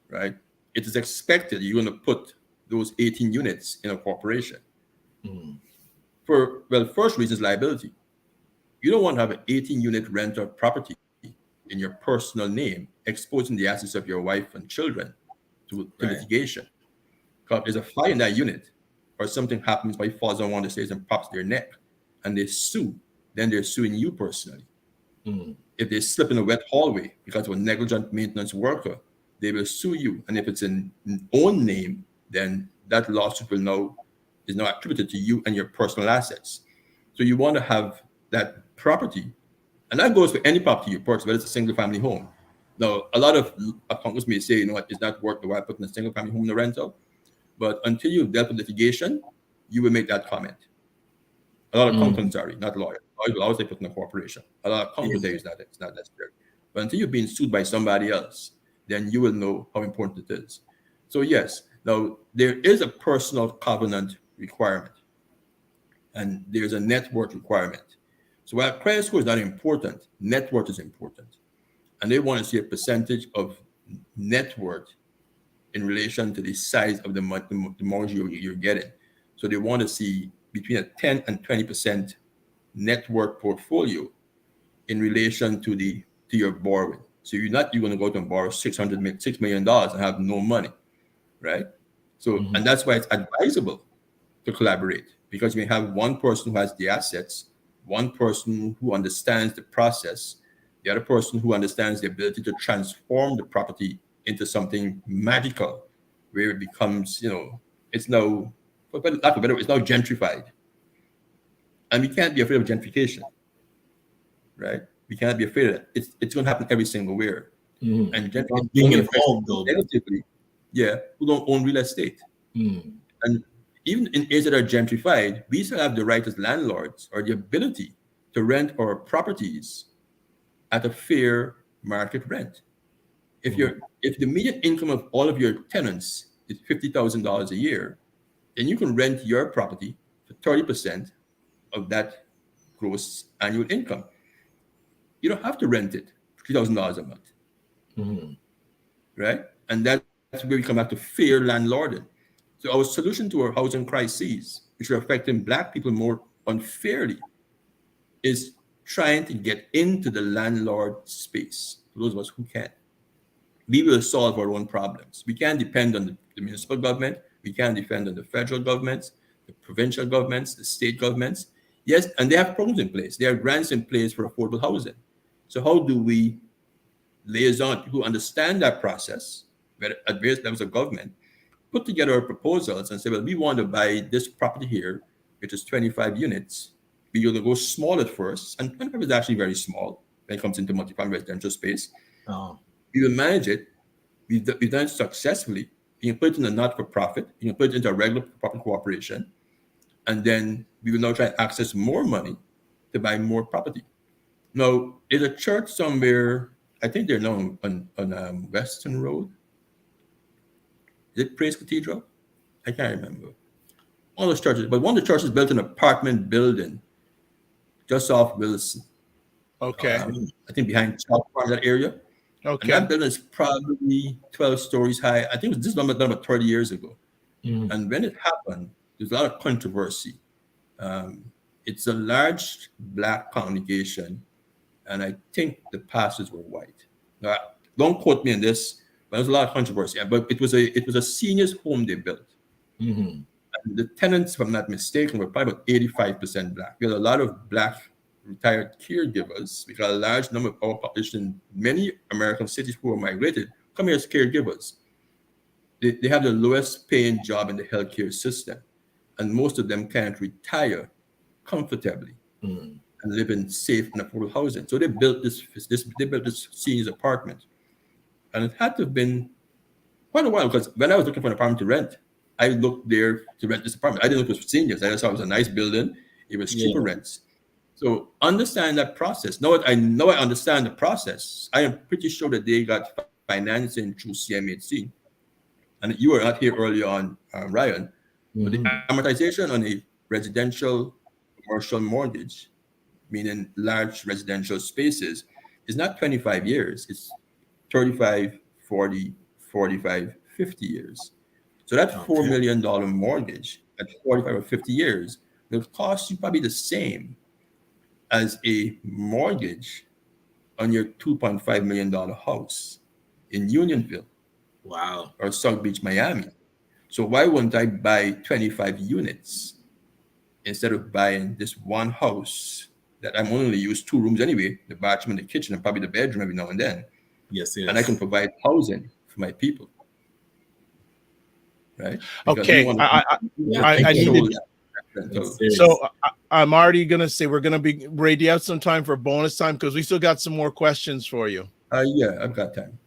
Speaker 2: right? It is expected you're going to put those 18 units in a corporation. First reason is liability. You don't want to have an 18-unit rental property in your personal name, exposing the assets of your wife and children to litigation. Because there's a fire in that unit, or something happens, somebody falls on one of the stairs and pops their neck, and they sue, then they're suing you personally. If they slip in a wet hallway because of a negligent maintenance worker, they will sue you. And if it's in own name, then that lawsuit is now attributed to you and your personal assets. So you want to have that property, and that goes for any property you purchase, whether it's a single family home. Now, a lot of accountants may say, it's not worth the while putting a single family home in the rental. But until you've dealt with litigation, you will make that comment. A lot of accountants, not lawyers. Lawyers they put in a corporation. A lot of accountants say it's not necessary. But until you've been sued by somebody else, then you will know how important it is. So yes, now there is a personal covenant requirement, and there's a net worth requirement. So while credit score is not important, net worth is important. And they want to see a percentage of net worth in relation to the size of the mortgage you're getting. So they want to see between a 10 and 20% net worth portfolio in relation to your borrowing. So you're going to go out and borrow $6 million and have no money, right? So, and that's why it's advisable to collaborate, because you may have one person who has the assets, one person who understands the process, the other person who understands the ability to transform the property into something magical, where it becomes, it's now, for lack of better, it's now gentrified. And we can't be afraid of gentrification, right? We can't be afraid of it. It's going to happen every single where. And gentrification being involved, though, negatively, who don't own real estate. And even in areas that are gentrified, we still have the right as landlords, or the ability to rent our properties at a fair market rent. If the median income of all of your tenants is $50,000 a year, then you can rent your property for 30% of that gross annual income. You don't have to rent it for $3,000 a month, right? And that's where we come back to fair landlording. So our solution to our housing crises, which are affecting Black people more unfairly, is trying to get into the landlord space. For those of us who can, we will solve our own problems. We can't depend on the municipal government. We can't depend on the federal governments, the provincial governments, the state governments. Yes, and they have programs in place. There are grants in place for affordable housing. So how do we liaison people who understand that process at various levels of government, put together our proposals and say, well, we want to buy this property here, which is 25 units. We're going to go small at first, and 25 is actually very small when it comes into multifamily residential space. We will manage it. We've done it successfully. You can put it in a not-for-profit. You can put it into a regular profit corporation. And then we will now try to access more money to buy more property. Now, there's a church somewhere, I think they're now on Western Road. Is it Praise Cathedral? I can't remember. One of those churches, but one of the churches built an apartment building just off Wilson.
Speaker 1: Okay.
Speaker 2: I think behind South Park, that area.
Speaker 1: Okay.
Speaker 2: And that building is probably 12 stories high. I think this was done about 30 years ago. And when it happened, there's a lot of controversy. It's a large Black congregation, and I think the pastors were white. Now, don't quote me on this, but there's a lot of controversy. But it was a seniors' home they built. And the tenants, if I'm not mistaken, were probably about 85% Black. We had a lot of Black retired caregivers. We got a large number of our population in many American cities who are migrated come here as caregivers. They have the lowest paying job in the healthcare system, and most of them can't retire comfortably and live in safe and affordable housing. So they built this seniors apartment, and it had to have been quite a while, because when I was looking for an apartment to rent, I looked there to rent this apartment. I didn't look for seniors. I just saw it was a nice building. It was cheaper rents. So understand that process. Now I understand the process. I am pretty sure that they got financing through CMHC. And you were not here early on, Ryan, but the amortization on a residential commercial mortgage, meaning large residential spaces, is not 25 years. It's 35, 40, 45, 50 years. So that $4 million mortgage at 45 or 50 years will cost you probably the same as a mortgage on your $2.5 million house in Unionville.
Speaker 3: Wow.
Speaker 2: Or South Beach, Miami. So why wouldn't I buy 25 units instead of buying this one house that I'm only use 2 rooms anyway, the bathroom and the kitchen and probably the bedroom every now and then.
Speaker 3: Yes.
Speaker 2: And I can provide housing for my people. Right? Because
Speaker 1: okay. I need to. So I'm already going to say we're going to be ready out some time for bonus time, because we still got some more questions for you.
Speaker 2: Yeah, I've got time.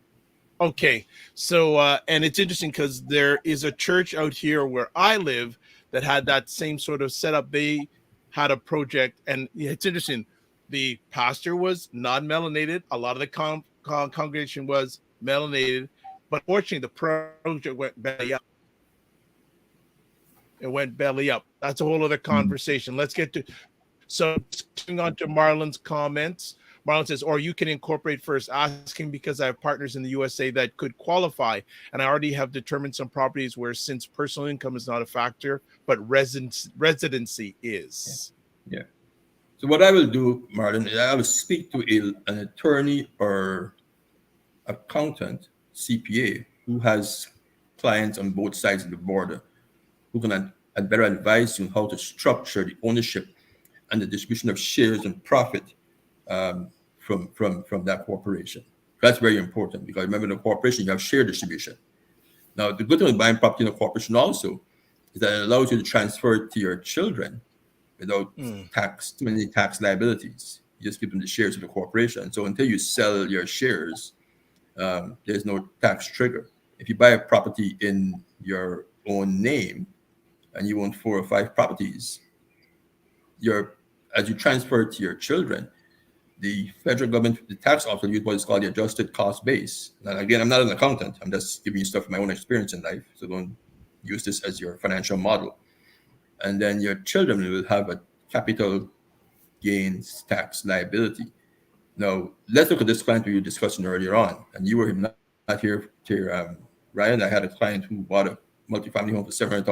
Speaker 1: Okay. So, and it's interesting because there is a church out here where I live that had that same sort of setup. They had a project, and it's interesting. The pastor was non-melanated. A lot of the congregation was melanated, but fortunately the project went belly up. It went belly up. That's a whole other conversation. Let's get to, so going on to Marlon's comments. Marlon says, or you can incorporate first, asking because I have partners in the USA that could qualify, and I already have determined some properties where, since personal income is not a factor, but residency is.
Speaker 2: Yeah. So what I will do, Marlon, is I will speak to an attorney or accountant, CPA, who has clients on both sides of the border, who can better advise you on how to structure the ownership and the distribution of shares and profit from that corporation. That's very important, because remember, in a corporation, you have share distribution. Now, the good thing with buying property in a corporation also is that it allows you to transfer it to your children without too many tax liabilities. You just give them the shares of the corporation. So until you sell your shares, there's no tax trigger. If you buy a property in your own name and you own 4 or 5 properties, as you transfer it to your children, the federal government, the tax office, use what is called the adjusted cost base. And again, I'm not an accountant. I'm just giving you stuff from my own experience in life. So don't use this as your financial model. And then your children will have a capital gains tax liability. Now, let's look at this client we were discussing earlier on. And you were not here, Ryan. I had a client who bought a multifamily home for $700,000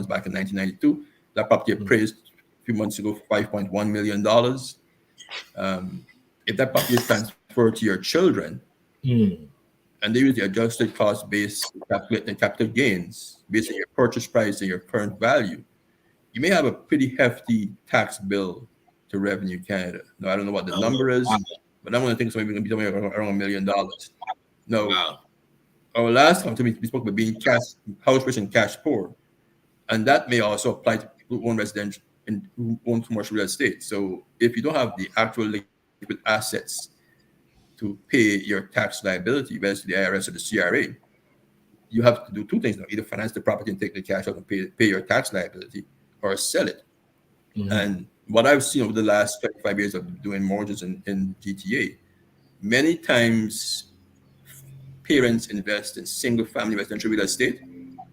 Speaker 2: back in 1992. That property appraised a few months ago for $5.1 million. If that property is transferred to your children, and they use the adjusted cost base to calculate the capital gains based on your purchase price and your current value, you may have a pretty hefty tax bill to Revenue Canada. Now, I don't know what the number is, but I'm going to think something going to be somewhere around $1 million. Now, our last time we spoke about being house rich and cash poor, and that may also apply to people who own residential and who own commercial real estate. So if you don't have the actual liquid assets to pay your tax liability, whether it's the IRS or the CRA, you have to do 2 things now: either finance the property and take the cash out and pay your tax liability, or sell it. And what I've seen over the last 25 years of doing mortgages in GTA, many times parents invest in single-family residential real estate.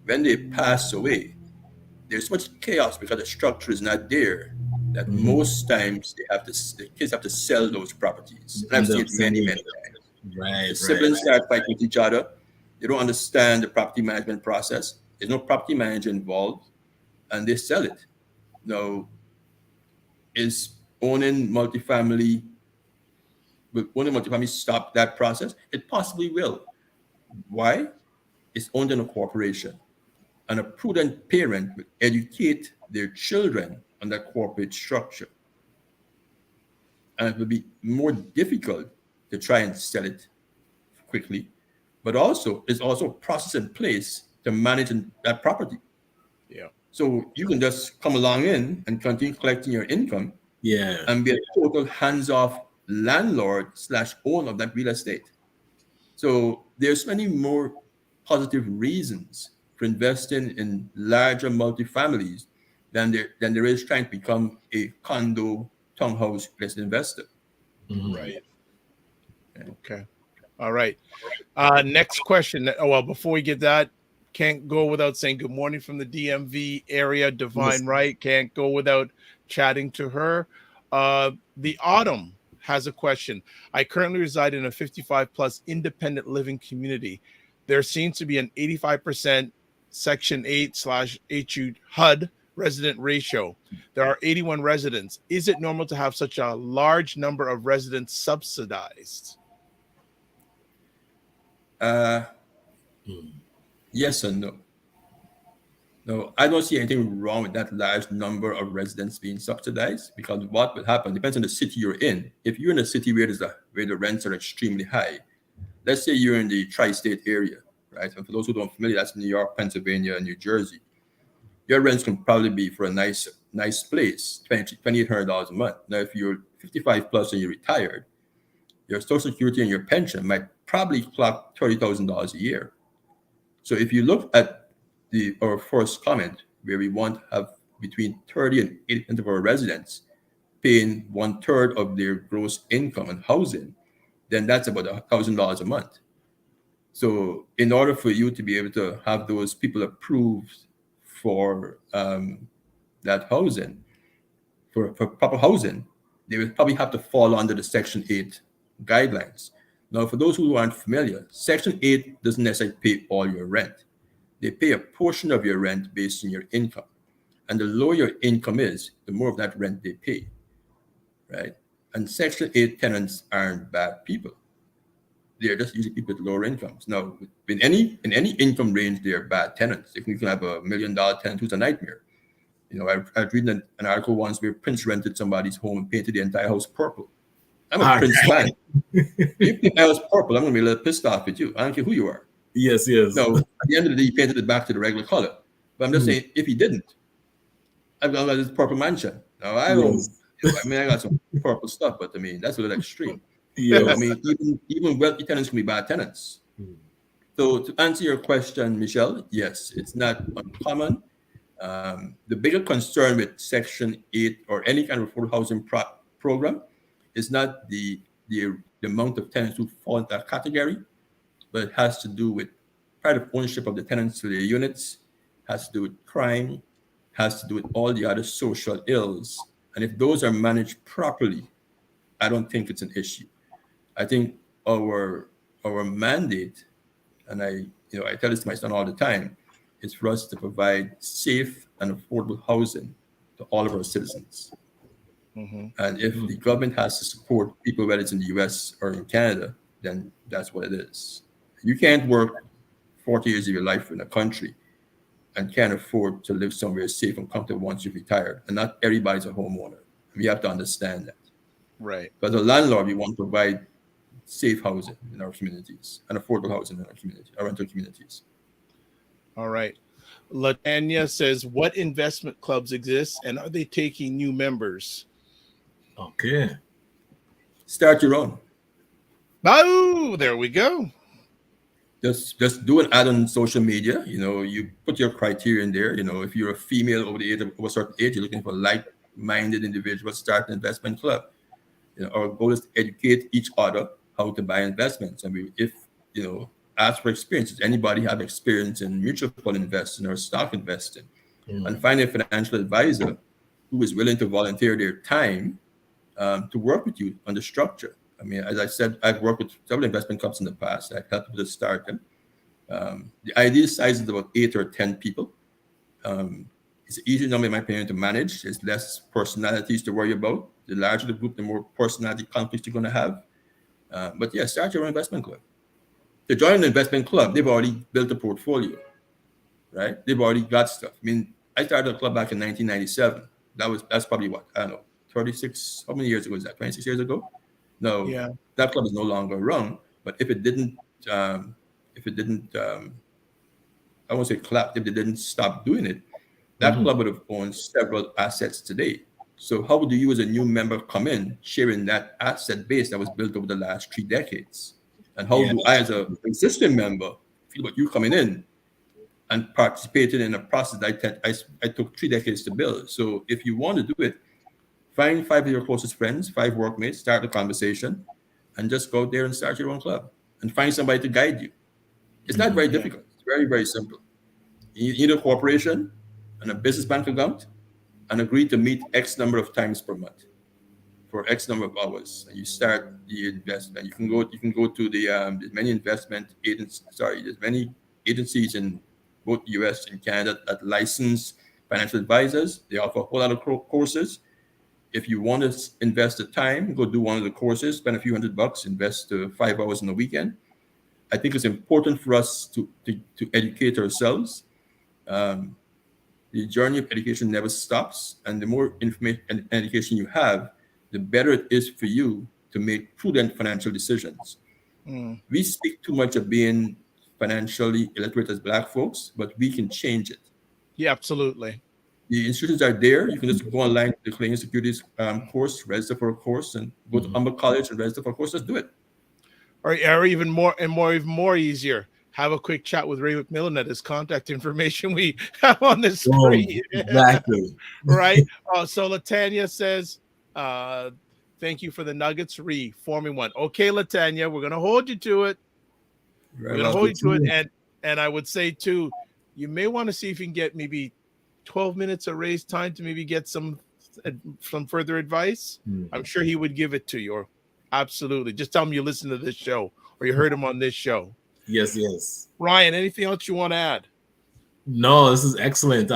Speaker 2: When they pass away, there's so much chaos because the structure is not there that most times the kids have to sell those properties. And I've seen it many times. The siblings start fighting with each other. They don't understand the property management process. There's no property manager involved, and they sell it. Now, is owning multifamily stop that process? It possibly will. Why? It's owned in a corporation, and a prudent parent will educate their children on that corporate structure. And it will be more difficult to try and sell it quickly, but also there's also a process in place to manage that property.
Speaker 1: Yeah.
Speaker 2: So you can just come along in and continue collecting your income.
Speaker 3: Yeah.
Speaker 2: And be a total hands-off landlord/owner of that real estate. So there's many more positive reasons for investing in larger multifamilies than there is trying to become a condo townhouse based investor.
Speaker 1: Right. Okay. All right. Next question. Well, before we get that, can't go without saying good morning from the DMV area. Divine Right. Can't go without chatting to her. The Autumn has a question. I currently reside in a 55 plus independent living community. There seems to be an 85% Section 8/HU HUD resident ratio. There are 81 residents. Is it normal to have such a large number of residents subsidized?
Speaker 2: Yes and no. No, I don't see anything wrong with that large number of residents being subsidized, because what will happen depends on the city you're in. If you're in a city where the rents are extremely high, let's say you're in the tri-state area, right? And for those who don't familiar, that's New York, Pennsylvania, and New Jersey. Your rents can probably be, for a nice place, $2,800 a month. Now, if you're 55 plus and you're retired, your Social Security and your pension might probably clock $30,000 a year. So if you look at our first comment, where we want to have between 30 and 80% of our residents paying 1/3 of their gross income on housing, then that's about $1,000 a month. So in order for you to be able to have those people approved for that housing, for proper housing, they will probably have to fall under the Section 8 guidelines. Now, for those who aren't familiar, Section 8 doesn't necessarily pay all your rent. They pay a portion of your rent based on your income. And the lower your income is, the more of that rent they pay, right? And Section 8 tenants aren't bad people. They're just usually people with lower incomes. Now, in any income range, they're bad tenants. If you can have $1 million tenant who's a nightmare. You know, I was reading an article once where Prince rented somebody's home and painted the entire house purple. I'm a Prince fan. If the house purple, I'm going to be a little pissed off at you. I don't care who you are.
Speaker 3: Yes.
Speaker 2: No, at the end of the day, he painted it back to the regular color. But I'm just saying, if he didn't, I've got this purple mansion. Now, I got some purple stuff, but I mean, that's a little extreme.
Speaker 3: Yes.
Speaker 2: I mean, even wealthy tenants can be bad tenants. So to answer your question, Michelle, yes, it's not uncommon. The bigger concern with Section 8 or any kind of affordable housing program is not the amount of tenants who fall into that category, but it has to do with pride of ownership of the tenants to their units, has to do with crime, has to do with all the other social ills. And if those are managed properly, I don't think it's an issue. I think our mandate, and I tell this to my son all the time, is for us to provide safe and affordable housing to all of our citizens. And if the government has to support people, whether it's in the US or in Canada, then that's what it is. You can't work 40 years of your life in a country and can't afford to live somewhere safe and comfortable once you've retired. And not everybody's a homeowner. We have to understand that.
Speaker 1: Right.
Speaker 2: But as a landlord, we want to provide safe housing in our communities and affordable housing in our community, our rental communities.
Speaker 1: All right. Latanya says, what investment clubs exist and are they taking new members?
Speaker 3: Okay.
Speaker 2: Start your own.
Speaker 1: Oh, there we go.
Speaker 2: Just do an ad on social media. You put your criteria in there. If you're a female over the age of a certain age, you're looking for like-minded individuals, start an investment club. Our goal is to educate each other how to buy investments. And ask for experiences. Anybody have experience in mutual fund investing or stock investing? And find a financial advisor who is willing to volunteer their time to work with you on the structure. I mean, as I said, I've worked with several investment clubs in the past. I've helped people to start them. The ideal size is about 8 or 10 people. It's an easier number, in my opinion, to manage. There's less personalities to worry about. The larger the group, the more personality conflicts you're going to have. But yeah, start your own investment club. To join an investment club, they've already built a portfolio, right? They've already got stuff. I mean, I started a club back in 1997. That's probably what, I don't know, 36. How many years ago is that? 26 years ago? No,
Speaker 1: yeah.
Speaker 2: That club is no longer around. But if it didn't, I won't say collapse, if they didn't stop doing it, that club would have owned several assets today. So how would you as a new member come in sharing that asset base that was built over the last 3 decades? And how do I as an existing member feel about you coming in and participating in a process that I took 3 decades to build? So if you want to do it, find 5 of your closest friends, 5 workmates, start a conversation, and just go out there and start your own club and find somebody to guide you. It's not very difficult. It's very, very simple. You need a corporation and a business bank account and agree to meet X number of times per month for X number of hours. And you start the investment. You can go to the there's many investment agents. There's many agencies in both US and Canada that license financial advisors. They offer a whole lot of courses. If you want to invest the time, go do one of the courses, spend a few $100, invest 5 hours in the weekend. I think it's important for us to educate ourselves. The journey of education never stops, and the more information and education you have, the better it is for you to make prudent financial decisions. We speak too much of being financially illiterate as Black folks, but we can change it.
Speaker 1: Yeah, absolutely.
Speaker 2: The institutions are there. You can just go online to the Canadian Securities course, register for a course, and go to Humber College and register for a course. Just do it.
Speaker 1: Or even more easier. Have a quick chat with Ray McMillan at his contact information we have on the screen.
Speaker 3: Exactly.
Speaker 1: Right. So Latanya says, thank you for the nuggets. Reforming one. Okay, Latanya, we're going to hold you to it. We're going to hold you to it. And I would say, too, you may want to see if you can get maybe 12 minutes of Ray's time to maybe get some further advice. I'm sure he would give it to you. Absolutely. Just tell him you listen to this show or you heard him on this show.
Speaker 3: Yes.
Speaker 1: Ryan, anything else you want to add?
Speaker 3: No, this is excellent.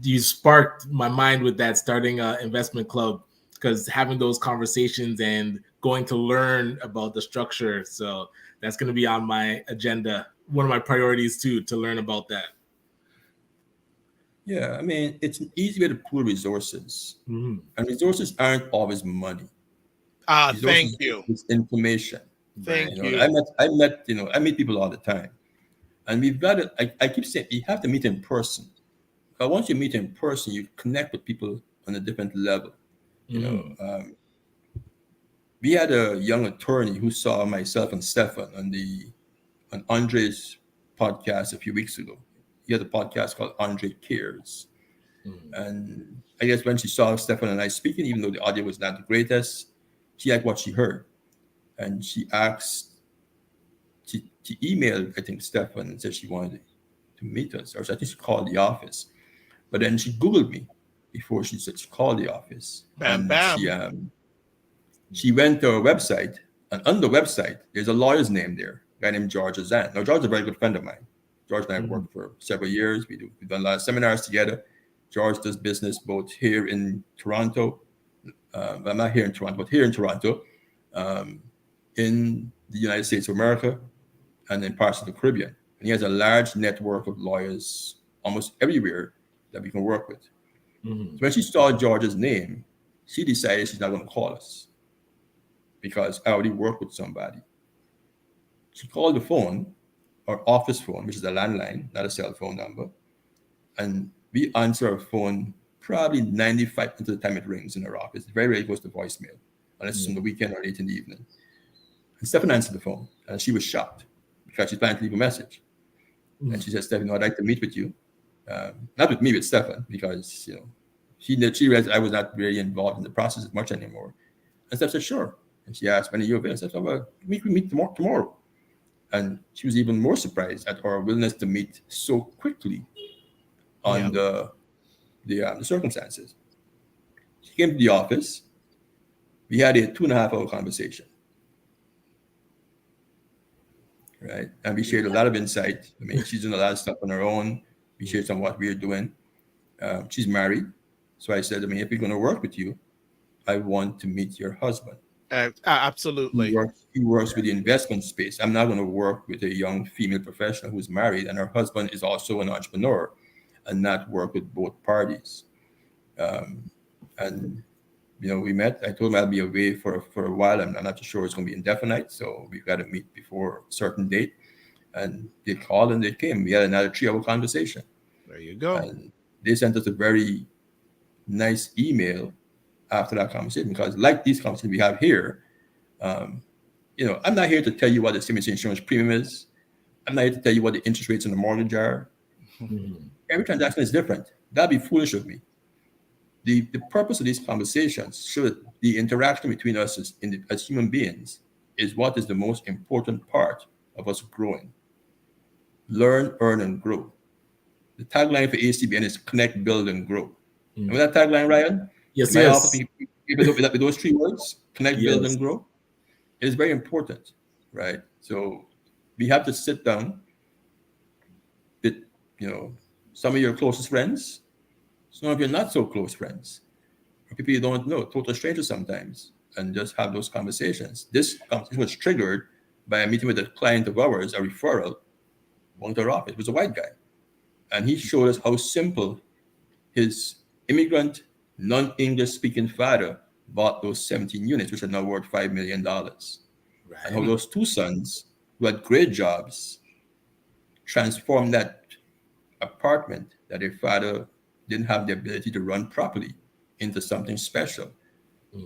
Speaker 3: You sparked my mind with that, starting an investment club, because having those conversations and going to learn about the structure. So that's going to be on my agenda. One of my priorities too, to learn about that.
Speaker 2: Yeah, I mean, it's an easy way to pool resources, and resources aren't always money.
Speaker 1: Thank you.
Speaker 2: It's information.
Speaker 1: Thank you.
Speaker 2: I meet people all the time, and we've got to. I keep saying you have to meet in person. Because once you meet in person, you connect with people on a different level. You know, we had a young attorney who saw myself and Stefan on Andre's podcast a few weeks ago. He has a podcast called Andre Cares, and I guess when she saw Stefan and I speaking, even though the audio was not the greatest, she liked what she heard. And she emailed, I think, Stefan and said she wanted to meet us. Or I think she called the office. But then she Googled me before she said she called the office. She went to our website, and on the website, there's a lawyer's name there, a guy named George Azan. Now, George is a very good friend of mine. George and I have worked for several years. We've done a lot of seminars together. George does business both here in Toronto. I'm not here in Toronto, but here in Toronto. In the United States of America and in parts of the Caribbean. And he has a large network of lawyers almost everywhere that we can work with. So when she saw George's name, she decided she's not going to call us because I already work with somebody. She called the phone, our office phone, which is a landline, not a cell phone number. And we answer our phone probably 95% of the time it rings in our office. It very rarely goes to voicemail, unless it's on the weekend or late in the evening. And Stefan answered the phone, and she was shocked because she's planning to leave a message. And she said, Stefan, I'd like to meet with you. Not with me, with Stefan, because she realized I was not really involved in the process as much anymore. And Stefan said, sure. And she asked, when are you available? I said, well, we can meet tomorrow. And she was even more surprised at our willingness to meet so quickly on the circumstances. She came to the office. We had a 2.5-hour conversation. right? And we shared a lot of insight. I mean, she's doing a lot of stuff on her own. We shared some of what we're doing. She's married. So I said, I mean, if we're going to work with you, I want to meet your husband.
Speaker 1: Absolutely.
Speaker 2: He works with the investment space. I'm not going to work with a young female professional who's married and her husband is also an entrepreneur and not work with both parties. And we met. I told him I'll be away for a while. I'm not sure it's going to be indefinite, so we've got to meet before a certain date. And they called and they came. We had another 3-hour conversation.
Speaker 1: There you go.
Speaker 2: And they sent us a very nice email after that conversation, because like these conversations we have here, I'm not here to tell you what the CMC insurance premium is. I'm not here to tell you what the interest rates on the mortgage are. Every transaction is different. That'd be foolish of me. The purpose of these conversations should the interaction between us as human beings is what is the most important part of us growing. Learn, earn, and grow. The tagline for ACBN is connect, build, and grow. Remember that tagline, Ryan?
Speaker 3: Yes.
Speaker 2: With those 3 words, connect, build, and grow. It is very important, right? So we have to sit down with, some of your closest friends, some of your not so close friends, or people you don't know, total strangers sometimes, and just have those conversations. This conversation was triggered by a meeting with a client of ours, a referral, one to our office. It was a white guy. And he showed us how simple his immigrant, non-English speaking father bought those 17 units, which are now worth $5 million. Right. And how those 2 sons, who had great jobs, transformed that apartment that their father didn't have the ability to run properly into something special.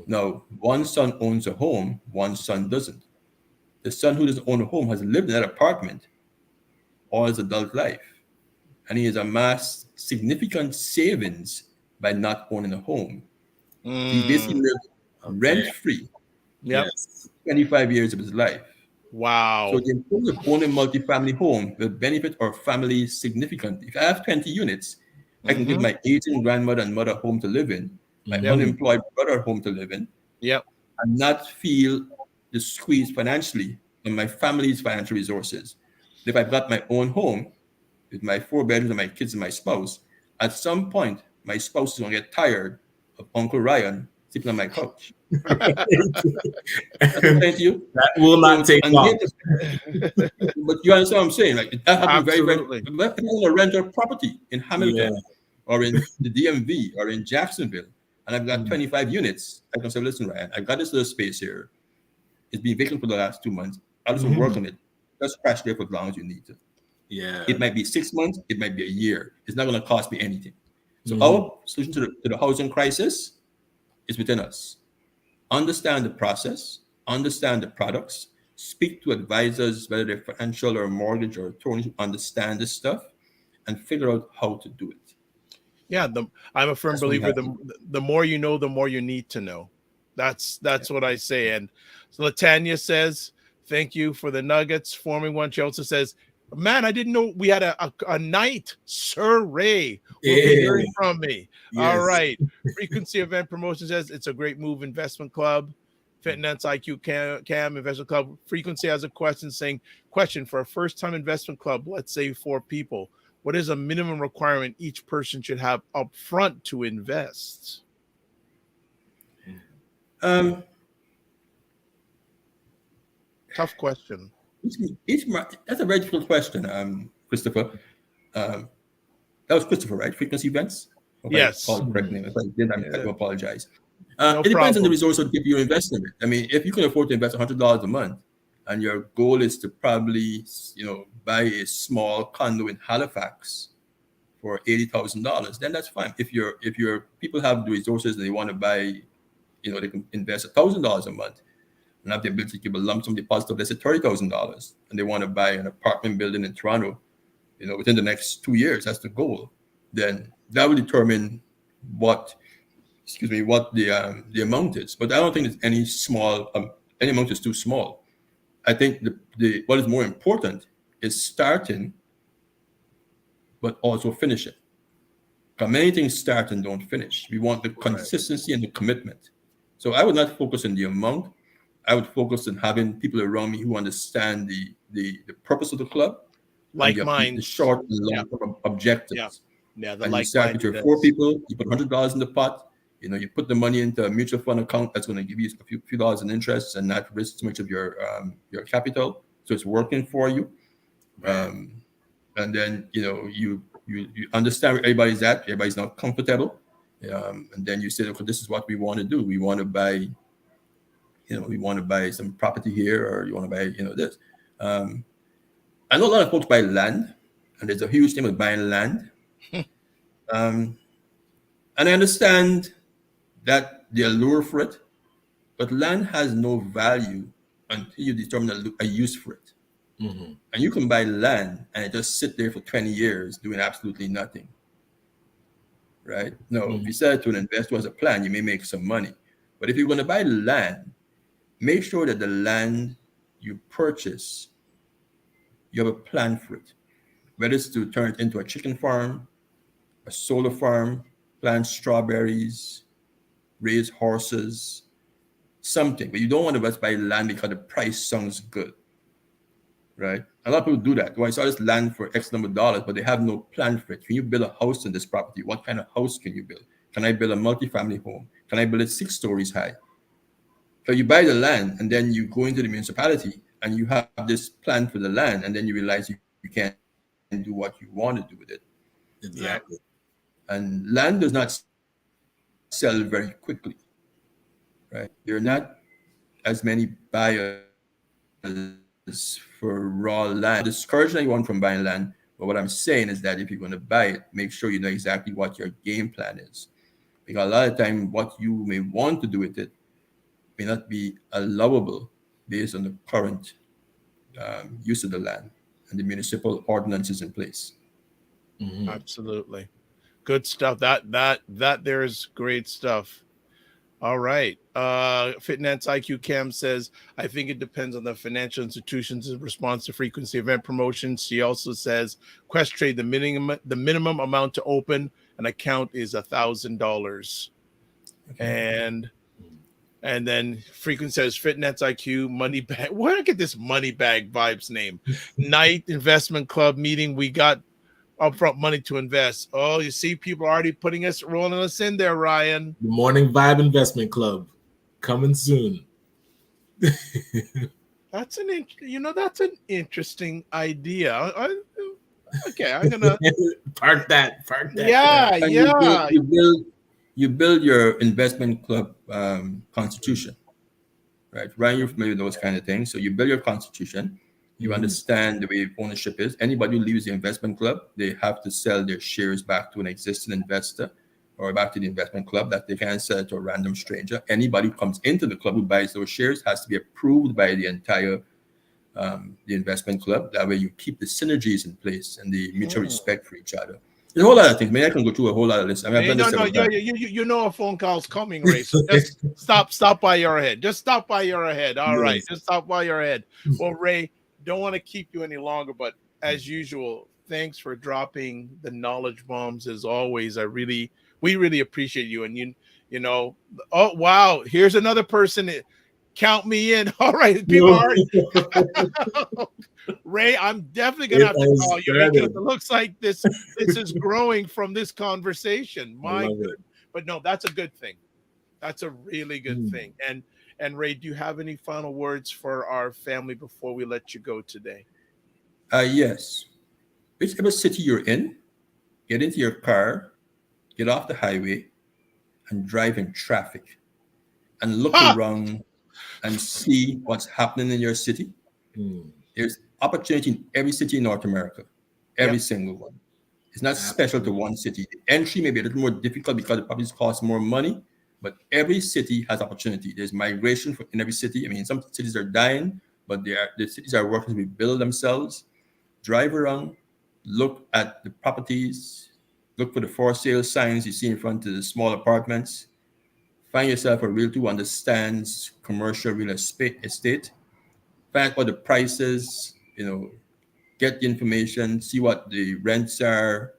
Speaker 2: Now, one son owns a home, one son doesn't. The son who doesn't own a home has lived in that apartment all his adult life. And he has amassed significant savings by not owning a home. He basically lived rent-free 25 years of his life.
Speaker 1: Wow.
Speaker 2: So the importance of owning a multifamily home will benefit our family significantly. If I have 20 units, I can give my aging grandmother and mother a home to live in, my unemployed brother a home to live in, and not feel the squeeze financially on my family's financial resources. If I've got my own home with my 4 bedrooms and my kids and my spouse, at some point, my spouse is going to get tired of Uncle Ryan sitting on my couch. Thank you.
Speaker 3: That will not take long.
Speaker 2: But you understand what I'm saying? Like, that happens very, very. If people want to rent a property in Hamilton or in the DMV or in Jacksonville, and I've got 25 units, I can say, listen, Ryan, I've got this little space here. It's been vacant for the last 2 months. I'll just work on it. Just crash there for as long as you need to.
Speaker 3: Yeah.
Speaker 2: It might be 6 months. It might be a year. It's not going to cost me anything. So our solution to the housing crisis is within us. Understand the process, understand the products, speak to advisors, whether they're financial or mortgage or attorneys who understand this stuff, and figure out how to do it.
Speaker 1: Yeah, I'm a firm believer. The more you know, the more you need to know. That's what I say. And so Latanya says, thank you for the nuggets. Forming One. She also says, man, I didn't know we had a night. Sir Ray will be hearing from me. Yes. All right. Frequency Event Promotion says it's a great move. Investment Club, Finance IQ Cam Investment Club. Frequency has a question saying, question for a first-time investment club, let's say 4 people. What is a minimum requirement each person should have up front to invest? Tough question.
Speaker 2: That's a very difficult question, Christopher. That was Christopher, right? Frequency Events?
Speaker 1: Yes.
Speaker 2: Correct name. If I did, I do apologize. It depends on the resource of people you're investing in. I mean, if you can afford to invest $100 a month, and your goal is to probably, buy a small condo in Halifax for $80,000, then that's fine. If your people have the resources and they want to buy, they can invest $1,000 a month and have the ability to give a lump sum deposit of, let's say, $30,000, and they want to buy an apartment building in Toronto, within the next 2 years, that's the goal. Then that will determine what the amount is. But I don't think there's any small, any amount is too small. I think what is more important is starting, but also finishing. Because many things start and don't finish. We want the consistency and the commitment. So I would not focus on the amount. I would focus on having people around me who understand the purpose of the club,
Speaker 1: like
Speaker 2: and
Speaker 1: mine,
Speaker 2: the short and long-term objectives.
Speaker 1: Yeah, the
Speaker 2: And you start with your 4 people, you put $100 in the pot, you put the money into a mutual fund account that's going to give you a few dollars in interest and not risk too much of your capital. So it's working for you. And then, you understand where everybody's at. Everybody's not comfortable. And then you say, okay, this is what we want to do. We want to buy, some property here, or you want to buy, this. I know a lot of folks buy land, and there's a huge thing with buying land. And I understand that the allure for it, but land has no value until you determine a use for it. Mm-hmm. And you can buy land and it just sit there for 20 years doing absolutely nothing. Right? No, mm-hmm. If you sell it to an investor as a plan, you may make some money. But if you're going to buy land, make sure that the land you purchase, you have a plan for it. Whether it's to turn it into a chicken farm, a solar farm, plant strawberries, raise horses, something. But you don't want to just buy land because the price sounds good, right? A lot of people do that. Well, I saw this land for X number of dollars, but they have no plan for it. Can you build a house on this property? What kind of house can you build? Can I build a multifamily home? Can I build it 6 stories high? So you buy the land, and then you go into the municipality, and you have this plan for the land, and then you realize you can't do what you want to do with it.
Speaker 3: Exactly.
Speaker 2: And land does not sell very quickly, right? There are not as many buyers for raw land. Discourage anyone from buying land, but what I'm saying is that if you're going to buy it, make sure you know exactly what your game plan is. Because a lot of time, what you may want to do with it may not be allowable based on the current use of the land and the municipal ordinances in place.
Speaker 1: Mm-hmm. Absolutely. Good stuff. That there is great stuff. All right. Fitness IQ Cam says, I think it depends on the financial institution's response to frequency event promotions. She also says, Questrade, the minimum amount to open an account is $1,000. Okay. And then Frequency says, Fitness IQ, money bag. Where did I get this money bag vibes name? Night Investment Club meeting. We got upfront money to invest. Oh, you see, people are already rolling us in there, Ryan.
Speaker 3: The Morning Vibe Investment Club coming soon.
Speaker 1: That's an interesting idea. Okay, I'm gonna
Speaker 3: park that.
Speaker 1: Yeah.
Speaker 2: You build your investment club constitution, right? Ryan, you're familiar with those kind of things. So you build your constitution. You understand the way ownership is. Anybody who leaves the investment club, they have to sell their shares back to an existing investor or back to the investment club. That they can't sell it to a random stranger. Anybody who comes into the club who buys those shares has to be approved by the entire the investment club. That way you keep the synergies in place and the mutual respect for each other. There's a whole lot of things. Maybe I can go through a whole lot of this. I mean,
Speaker 1: you know a phone call's coming, Ray. So just stop while you're ahead. Just stop while you're ahead. All right. Just stop while you're ahead. Well, Ray, don't want to keep you any longer, but as usual, thanks for dropping the knowledge bombs as always. We really appreciate you. And you know, oh wow, here's another person. Count me in. All right, people are Ray, I'm definitely gonna have to call you because it looks like this is growing from this conversation. My good, but no, that's a good thing. That's a really good thing. And Ray, do you have any final words for our family before we let you go today?
Speaker 2: Yes. Whichever city you're in, get into your car, get off the highway, and drive in traffic, and look around and see what's happening in your city. There's opportunity in every city in North America, every single one. It's not special to one city. The entry may be a little more difficult because the properties cost more money, but every city has opportunity. There's migration in every city. I mean, some cities are dying, but the cities are working to rebuild themselves. Drive around, look at the properties, look for the for sale signs you see in front of the small apartments. Find yourself a realtor who understands commercial real estate. Find out what the prices, get the information, see what the rents are,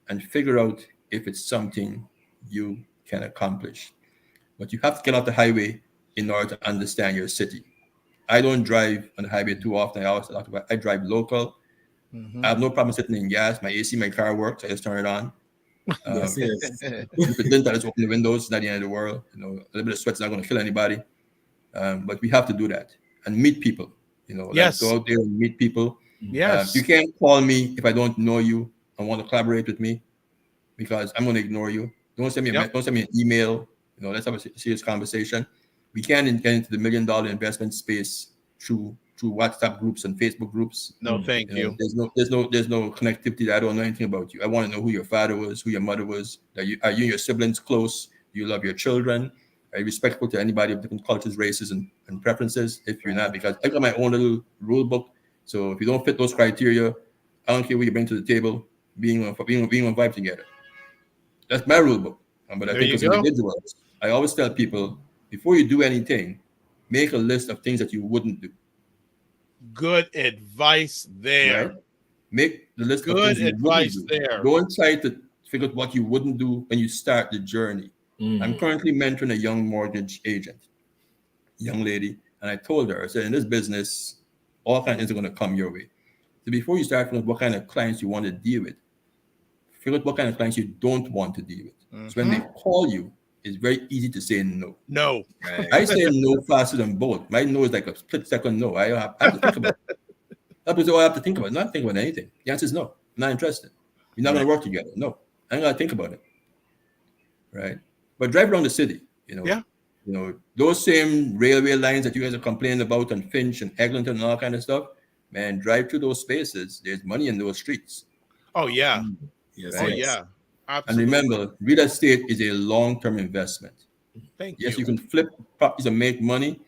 Speaker 2: and figure out if it's something you can accomplish. But you have to get off the highway, in order to understand your city. I don't drive on the highway too often. I drive local. I have no problem sitting in gas. My AC, my car works. I just turn it on.
Speaker 3: Yes.
Speaker 2: If it didn't, I just open the windows. It's not the end of the world. A little bit of sweat's not going to kill anybody. But we have to do that and meet people.
Speaker 1: Yes.
Speaker 2: Go out there and meet people.
Speaker 1: Yes.
Speaker 2: You can't call me if I don't know you and want to collaborate with me, because I'm going to ignore you. Don't send me an email. Let's have a serious conversation. We can't get into the $1 million investment space through WhatsApp groups and Facebook groups.
Speaker 1: No, thank you.
Speaker 2: There's no connectivity. I don't know anything about you. I want to know who your father was, who your mother was. Are you and your siblings close? Do you love your children? Are you respectful to anybody of different cultures, races, and preferences? If you're not, because I got my own little rule book. So if you don't fit those criteria, I don't care what you bring to the table. Being on vibe together. That's my rule book. But I think as individuals, I always tell people, before you do anything, make a list of things that you wouldn't do.
Speaker 1: Good advice there.
Speaker 2: Right? Make the list
Speaker 1: of things you wouldn't do. There.
Speaker 2: Don't try to figure out what you wouldn't do when you start the journey. I'm currently mentoring a young mortgage agent, young lady, and I told her, I said, in this business, all kinds of things are going to come your way. So before you start figuring out what kind of clients you want to deal with, figure out what kind of clients you don't want to deal with. So when they call you, it's very easy to say no.
Speaker 1: No.
Speaker 2: Right. I say no faster than both. My no is like a split second no. I have to think about it. That's all I have to think about. Not think about anything. The answer is no. I'm not interested. We're not going to work together. No. I ain't got to think about it. Right. But drive around the city, those same railway lines that you guys are complaining about on Finch and Eglinton and all kind of stuff, man, drive through those spaces. There's money in those streets.
Speaker 1: Oh, yeah.
Speaker 3: Yes.
Speaker 1: Right? Oh, yeah. Absolutely.
Speaker 2: And remember, real estate is a long-term investment.
Speaker 1: Thank you.
Speaker 2: Yes, you can flip properties and make money,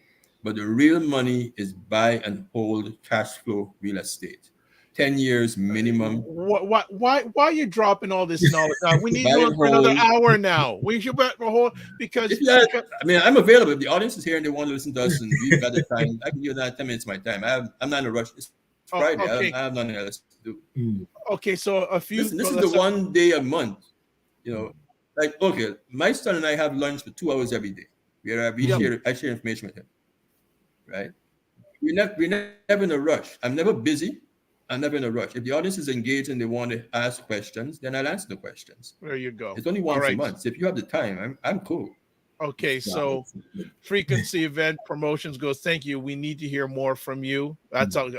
Speaker 2: but the real money is buy and hold cash flow real estate. 10 years minimum.
Speaker 1: Why are you dropping all this knowledge? We need you for another hour now. We should because
Speaker 2: I'm available. If the audience is here and they want to listen to us and we've got the time, I can give that 10 minutes of my time. I'm not in a rush. It's Friday. Okay. I have nothing else to do.
Speaker 1: Okay, so a few.
Speaker 2: Listen, this is the one day a month. My son and I have lunch for 2 hours every day. I share information with him. Right? We're never in a rush. I'm never busy. I'm never in a rush. If the audience is engaged and they want to ask questions, then I'll answer the questions.
Speaker 1: There you go.
Speaker 2: It's only once a month. So if you have the time, I'm cool.
Speaker 1: Okay, so Frequency Event Promotions goes, thank you. We need to hear more from you. That's all.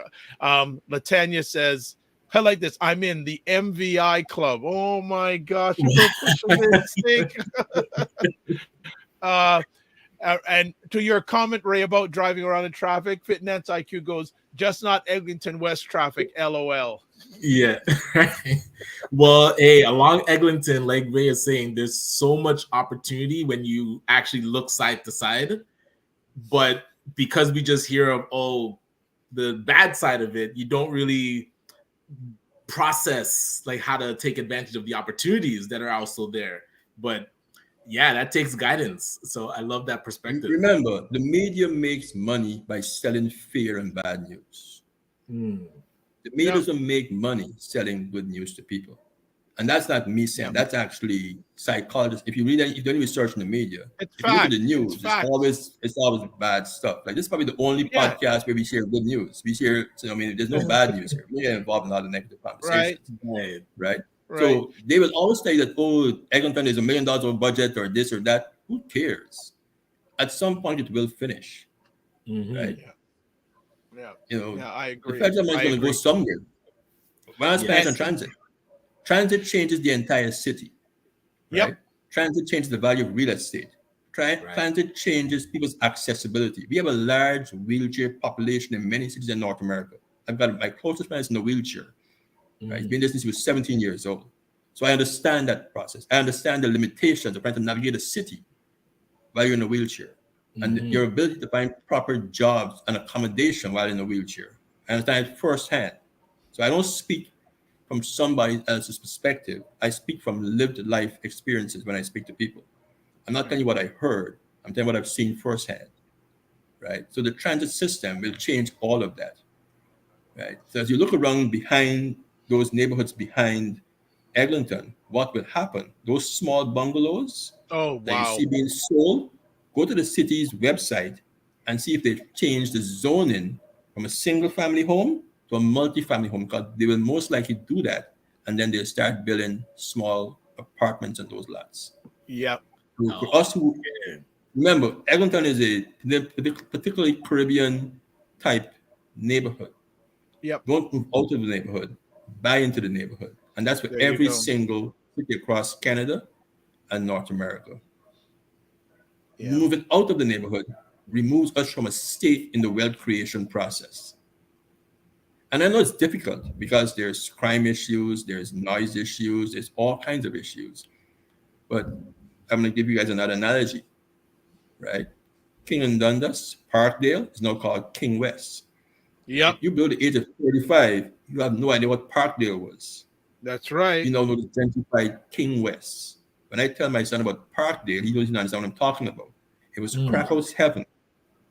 Speaker 1: Latanya says, I like this. I'm in the MVI club. Oh my gosh. And to your comment, Ray, about driving around in traffic, Fitness IQ goes, just not Eglinton West traffic, LOL.
Speaker 3: Yeah. Well, along Eglinton, like Ray is saying, there's so much opportunity when you actually look side to side. But because we just hear of, the bad side of it, you don't really process like how to take advantage of the opportunities that are also there. But yeah, that takes guidance. So I love that perspective.
Speaker 2: Remember, the media makes money by selling fear and bad news. The media doesn't make money selling good news to people. And that's not me saying. That's actually psychologists. If you do any research in the media, if you look at the news, it's always bad stuff. Like this is probably the only podcast where we share good news. We share, there's no bad news here. We get involved in a lot of negative conversations. Right. So they will always say that, Eglinton is $1 million over budget or this or that. Who cares? At some point, it will finish. Right?
Speaker 1: I agree.
Speaker 2: The federal money is going to go somewhere. When I spend on transit, transit changes the entire city. Right? Transit changes the value of real estate. Transit changes people's accessibility. We have a large wheelchair population in many cities in North America. I've got my closest friend in a wheelchair. Right? He's been in this since he was 17 years old. So I understand that process. I understand the limitations of trying to navigate a city while you're in a wheelchair. And your ability to find proper jobs and accommodation while in a wheelchair. I understand it firsthand. So I don't speak from somebody else's perspective. I speak from lived life experiences when I speak to people. I'm not telling you what I heard. I'm telling you what I've seen firsthand. Right? So the transit system will change all of that. Right? So as you look around behind those neighborhoods behind Eglinton, what will happen? Those small bungalows that you see being sold, go to the city's website and see if they've changed the zoning from a single family home to a multi-family home, because they will most likely do that. And then they'll start building small apartments on those lots.
Speaker 1: Yep.
Speaker 2: So for us who, remember, Eglinton is a particularly Caribbean type neighborhood.
Speaker 1: Yep.
Speaker 2: Don't move out of the neighborhood, buy into the neighborhood. And that's for every single city across Canada and North America. Yeah. Moving out of the neighborhood removes us from a stake in the wealth creation process. And I know it's difficult because there's crime issues, there's noise issues, there's all kinds of issues. But I'm going to give you guys another analogy, right? King and Dundas, Parkdale is now called King West.
Speaker 1: Yep.
Speaker 2: If you build the age of 35, you have no idea what Parkdale was.
Speaker 1: That's right.
Speaker 2: You know the gentrified King West. When I tell my son about Parkdale, he doesn't understand what I'm talking about. It was crack house heaven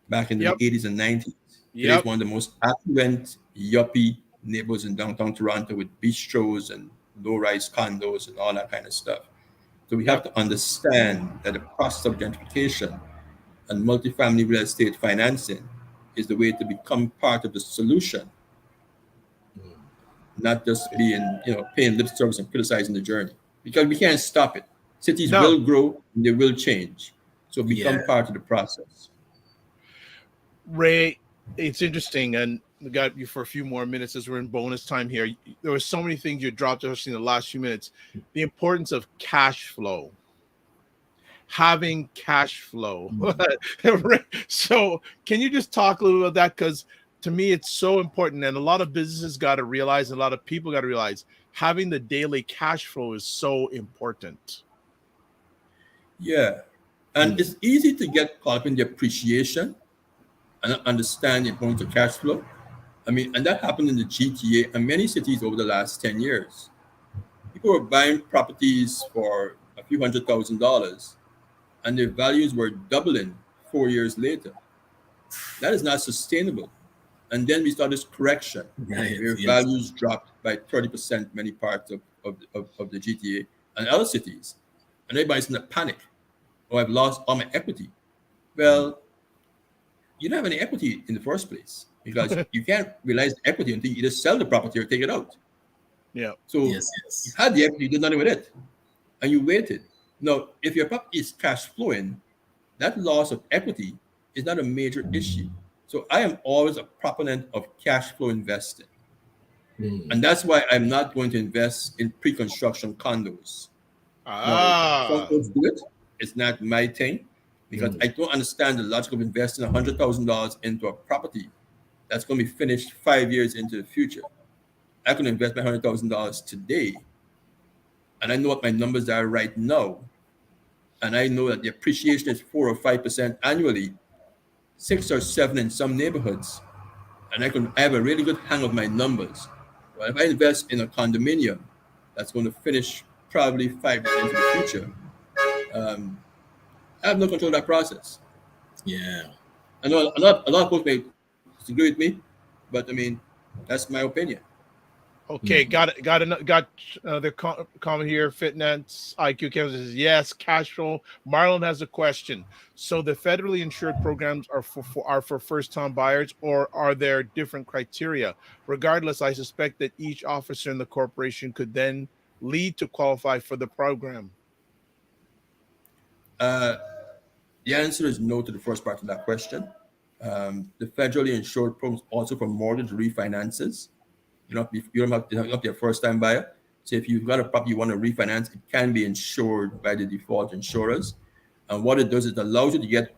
Speaker 2: back in the 80s and 90s. It's one of the most affluent, yuppie neighborhoods in downtown Toronto with bistros and low-rise condos and all that kind of stuff. So we have to understand that the process of gentrification and multifamily real estate financing is the way to become part of the solution, not just being, paying lip service and criticizing the journey, because we can't stop it. Cities will grow and they will change. So become part of the process.
Speaker 1: Ray, it's interesting, and we got you for a few more minutes as we're in bonus time here. There were so many things you dropped us in the last few minutes. The importance of cash flow. Having cash flow. So can you just talk a little about that? Because to me, it's so important. And a lot of businesses got to realize, and a lot of people got to realize, having the daily cash flow is so important.
Speaker 2: Yeah. And it's easy to get caught up in the appreciation and understand the importance of cash flow. I mean, and that happened in the GTA and many cities over the last 10 years. People were buying properties for a few $100,000 and their values were doubling 4 years later. That is not sustainable. And then we saw this correction where values dropped by 30% many parts of the GTA and other cities. And everybody's in a panic. Oh, I've lost all my equity. Well, you don't have any equity in the first place because you can't realize the equity until you either sell the property or take it out.
Speaker 1: Yeah.
Speaker 2: So you had the equity, you did nothing with it, and you waited. Now, if your property is cash flowing, that loss of equity is not a major issue. So I am always a proponent of cash flow investing. And that's why I'm not going to invest in pre-construction condos. Some folks do it. It's not my thing because I don't understand the logic of investing $100,000 into a property that's going to be finished 5 years into the future. I can invest my $100,000 today, and I know what my numbers are right now, and I know that the appreciation is 4 or 5% annually, 6 or 7 in some neighborhoods, and I have a really good hang of my numbers. Well, if I invest in a condominium that's going to finish probably 5 years into the future, I have no control of that process.
Speaker 3: Yeah.
Speaker 2: I know a lot of folks may disagree with me, but I mean, that's my opinion.
Speaker 1: Okay, got the comment here. Fitness IQ Kansas says yes, cash flow. Marlon has a question. So the federally insured programs are for first-time buyers, or are there different criteria? Regardless, I suspect that each officer in the corporation could then lead to qualify for the program.
Speaker 2: The answer is no to the first part of that question. The federally insured programs also for mortgage refinances. You don't have to be a first-time buyer. So if you've got a property you want to refinance, it can be insured by the default insurers. And what it does is it allows you to get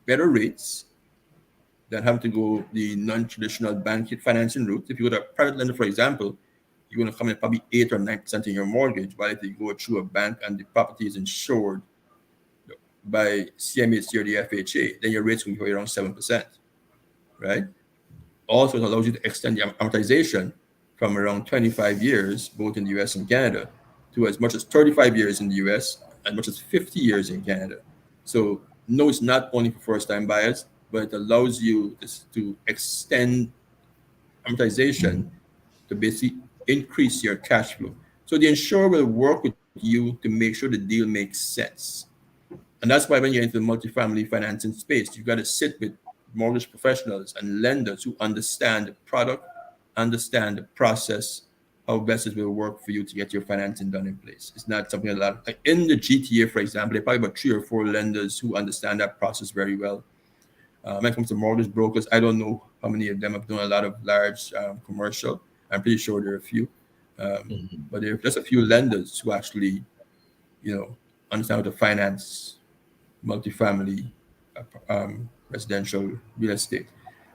Speaker 2: better rates than having to go the non-traditional bank financing route. If you go to a private lender, for example, you're going to come in probably 8 or 9% in your mortgage, while if you go through a bank and the property is insured by CMHC or the FHA, then your rates will be around 7%, right? Also, it allows you to extend the amortization from around 25 years, both in the US and Canada, to as much as 35 years in the US, as much as 50 years in Canada. So no, it's not only for first-time buyers, but it allows you to extend amortization to basically increase your cash flow. So the insurer will work with you to make sure the deal makes sense. And that's why when you're into the multifamily financing space, you've got to sit with mortgage professionals and lenders who understand the product, understand the process, how best it will work for you to get your financing done in place. It's not something a lot, like in the GTA, for example, there are probably about 3 or 4 lenders who understand that process very well. When it comes to mortgage brokers, I don't know how many of them have done a lot of large commercial. I'm pretty sure there are a few. But there are just a few lenders who actually, understand how to finance multifamily residential real estate.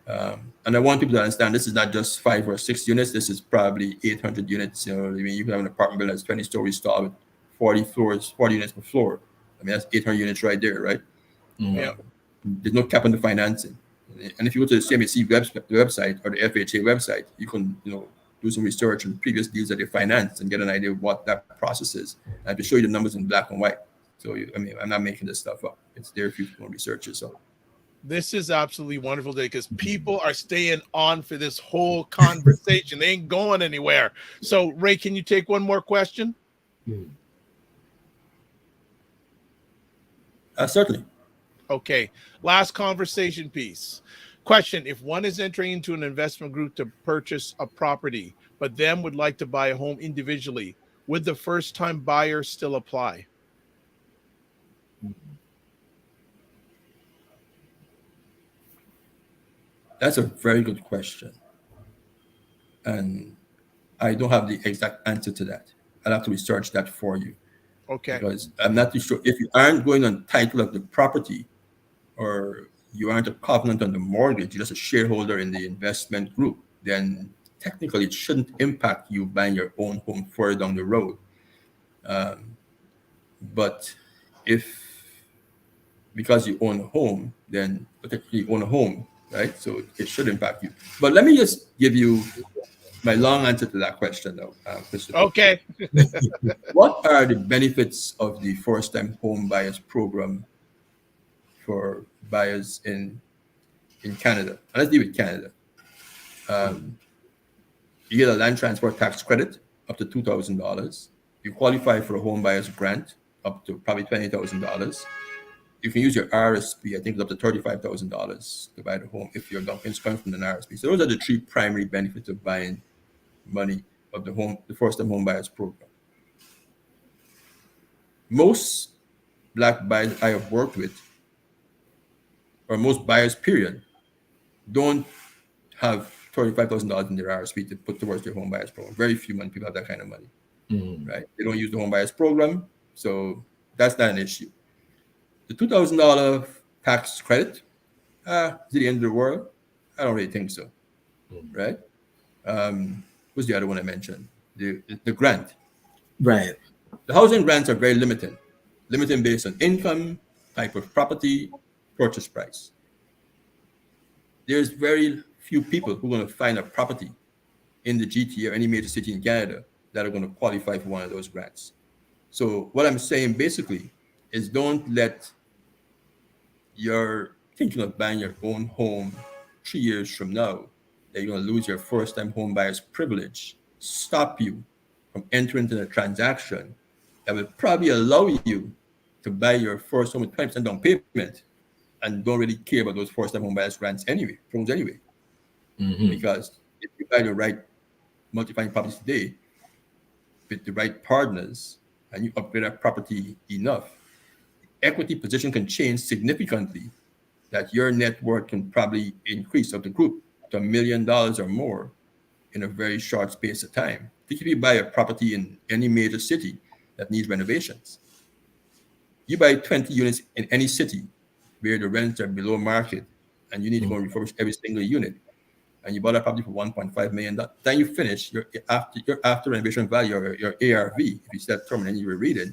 Speaker 2: And I want people to understand this is not just 5 or 6 units. This is probably 800 units. You know what I mean? You can have an apartment building that's 20 stories tall with 40 floors, 40 units per floor. I mean, that's 800 units right there, right?
Speaker 1: Yeah.
Speaker 2: There's no cap on the financing. And if you go to the CMHC website or the FHA website, you can, do some research on previous deals that they financed and get an idea of what that process is. And to show you the numbers in black and white. So, I'm not making this stuff up. It's there if you want to research it. So,
Speaker 1: this is absolutely wonderful day because people are staying on for this whole conversation. They ain't going anywhere. So, Ray, can you take one more question?
Speaker 2: Certainly.
Speaker 1: Okay. Last conversation piece. Question: if one is entering into an investment group to purchase a property, but then would like to buy a home individually, would the first-time buyer still apply?
Speaker 2: That's a very good question. And I don't have the exact answer to that. I'll have to research that for you.
Speaker 1: Okay.
Speaker 2: Because I'm not too sure. If you aren't going on title of the property or you aren't a covenant on the mortgage, you're just a shareholder in the investment group, then technically it shouldn't impact you buying your own home further down the road. But because you own a home, then particularly you own a home, right? So it should impact you. But let me just give you my long answer to that question, though, Christopher.
Speaker 1: Okay.
Speaker 2: What are the benefits of the first-time home buyers program for buyers in Canada? And let's deal with Canada. You get a land transfer tax credit up to $2,000. You qualify for a home buyer's grant up to probably $20,000. You can use your RSP, I think it's up to $35,000 to buy the home if your down payment's coming from an RSP. So those are the 3 primary benefits of buying money of the first-time home buyers program. Most Black buyers I have worked with, or most buyers, period, don't have $35,000 in their RSP to put towards their home buyers program. Very few people have that kind of money, right? They don't use the home buyers program, so that's not an issue. The $2,000 tax credit, is it the end of the world? I don't really think so, right? What's the other one I mentioned? The grant.
Speaker 3: Right.
Speaker 2: The housing grants are very limited based on income, type of property, purchase price. There's very few people who are going to find a property in the GTA or any major city in Canada that are going to qualify for one of those grants. So what I'm saying basically is don't let you're thinking of buying your own home 3 years from now, that you're going to lose your first-time home buyer's privilege, stop you from entering into a transaction that will probably allow you to buy your first home with 20% down payment and don't really care about those first-time home buyer's grants anyway. Because if you buy the right multifamily properties today with the right partners and you upgrade that property enough, equity position can change significantly, that your net worth can probably increase of the group to $1 million or more in a very short space of time. Think if you buy a property in any major city that needs renovations, you buy 20 units in any city where the rents are below market and you need to go and refurbish every single unit, and you bought a property for $1.5 million. Then you finish your after renovation value, or your ARV, if you set term and you reread it,